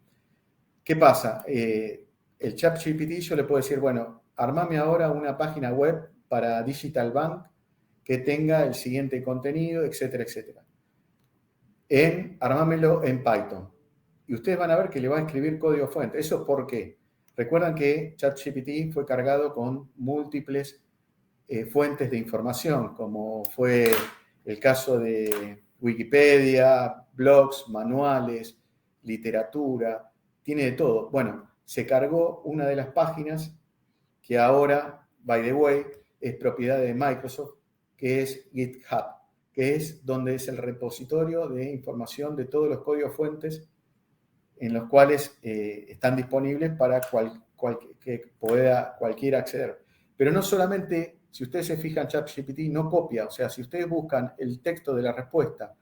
¿Qué pasa? El ChatGPT yo le puedo decir, bueno, armame ahora una página web para Digital Bank que tenga el siguiente contenido, etcétera, etcétera. Armámelo en Python. Y ustedes van a ver que le va a escribir código fuente. ¿Eso por qué? Recuerdan que ChatGPT fue cargado con múltiples fuentes de información, como fue el caso de Wikipedia, blogs, manuales, literatura, tiene de todo. Bueno, se cargó una de las páginas que ahora, by the way, es propiedad de Microsoft, que es GitHub, que es donde es el repositorio de información de todos los códigos fuentes en los cuales están disponibles para que pueda cualquiera acceder. Pero no solamente, si ustedes se fijan, ChatGPT no copia, o sea, si ustedes buscan el texto de la respuesta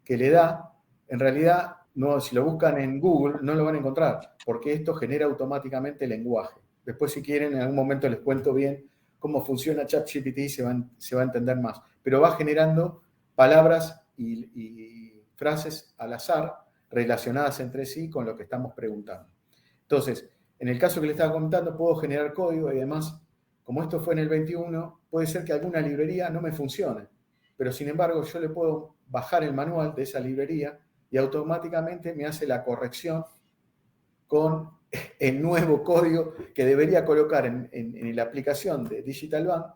que le da, en realidad, no, si lo buscan en Google, no lo van a encontrar, porque esto genera automáticamente lenguaje. Después, si quieren, en algún momento les cuento bien cómo funciona ChatGPT y se va a entender más. Pero va generando palabras y frases al azar relacionadas entre sí con lo que estamos preguntando. Entonces, en el caso que le estaba comentando, puedo generar código y además, como esto fue en el 21, puede ser que alguna librería no me funcione, pero sin embargo yo le puedo bajar el manual de esa librería y automáticamente me hace la corrección con el nuevo código que debería colocar en la aplicación de Digital Bank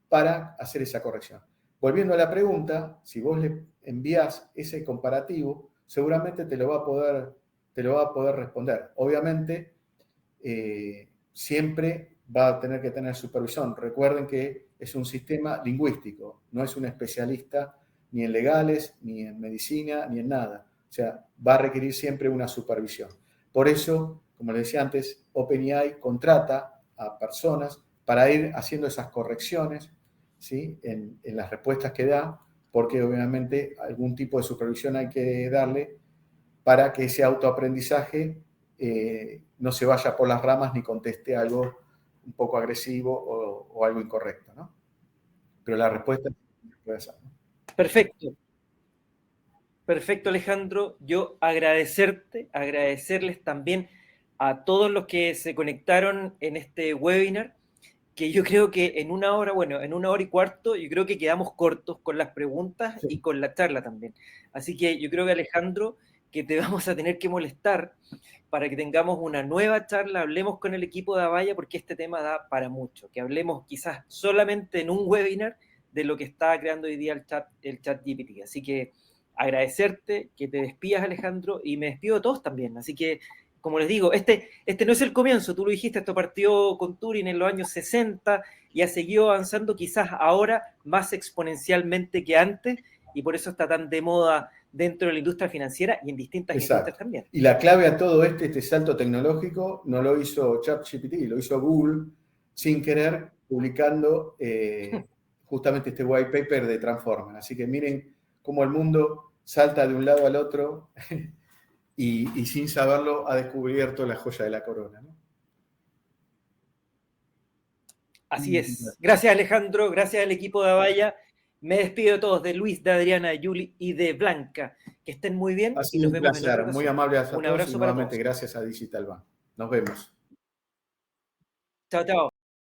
para hacer esa corrección. Volviendo a la pregunta, si vos le envías ese comparativo, seguramente te lo va a poder responder. Obviamente, siempre va a tener que tener supervisión. Recuerden que es un sistema lingüístico, no es un especialista ni en legales, ni en medicina, ni en nada. O sea, va a requerir siempre una supervisión. Por eso, como les decía antes, OpenAI contrata a personas para ir haciendo esas correcciones, ¿sí?, en las respuestas que da, porque obviamente algún tipo de supervisión hay que darle para que ese autoaprendizaje no se vaya por las ramas ni conteste algo un poco agresivo o algo incorrecto, ¿no? Pero la respuesta puede ser, ¿no? Perfecto. Perfecto, Alejandro. Yo agradecerles también a todos los que se conectaron en este webinar. que yo creo que en una hora, bueno, en una hora y cuarto, yo creo que quedamos cortos con las preguntas y Sí. con la charla también. Así que yo creo que Alejandro, que te vamos a tener que molestar para que tengamos una nueva charla, hablemos con el equipo de Avaya, porque este tema da para mucho, que hablemos quizás solamente en un webinar de lo que está creando hoy día el chat GPT. Así que agradecerte, que te despidas, Alejandro, y me despido de todos también. Así que, como les digo, este no es el comienzo, tú lo dijiste, esto partió con Turing en los años 60 y ha seguido avanzando quizás ahora más exponencialmente que antes, y por eso está tan de moda dentro de la industria financiera y en distintas industrias Exacto. también. Y la clave a todo este salto tecnológico no lo hizo ChatGPT, lo hizo Google sin querer, publicando justamente este white paper de Transformer. Así que miren cómo el mundo salta de un lado al otro y sin saberlo ha descubierto la joya de la corona, ¿no? Así es. Gracias, Alejandro. Gracias al equipo de Avaya. Me despido de todos, de Luis, de Adriana, de Yuli y de Blanca. Que estén muy bien Ha y sido nos un vemos en otra placer, muy ocasión. amables a Un todos y abrazo para nuevamente todos. gracias a Digital Bank. Nos vemos. Chao, chao.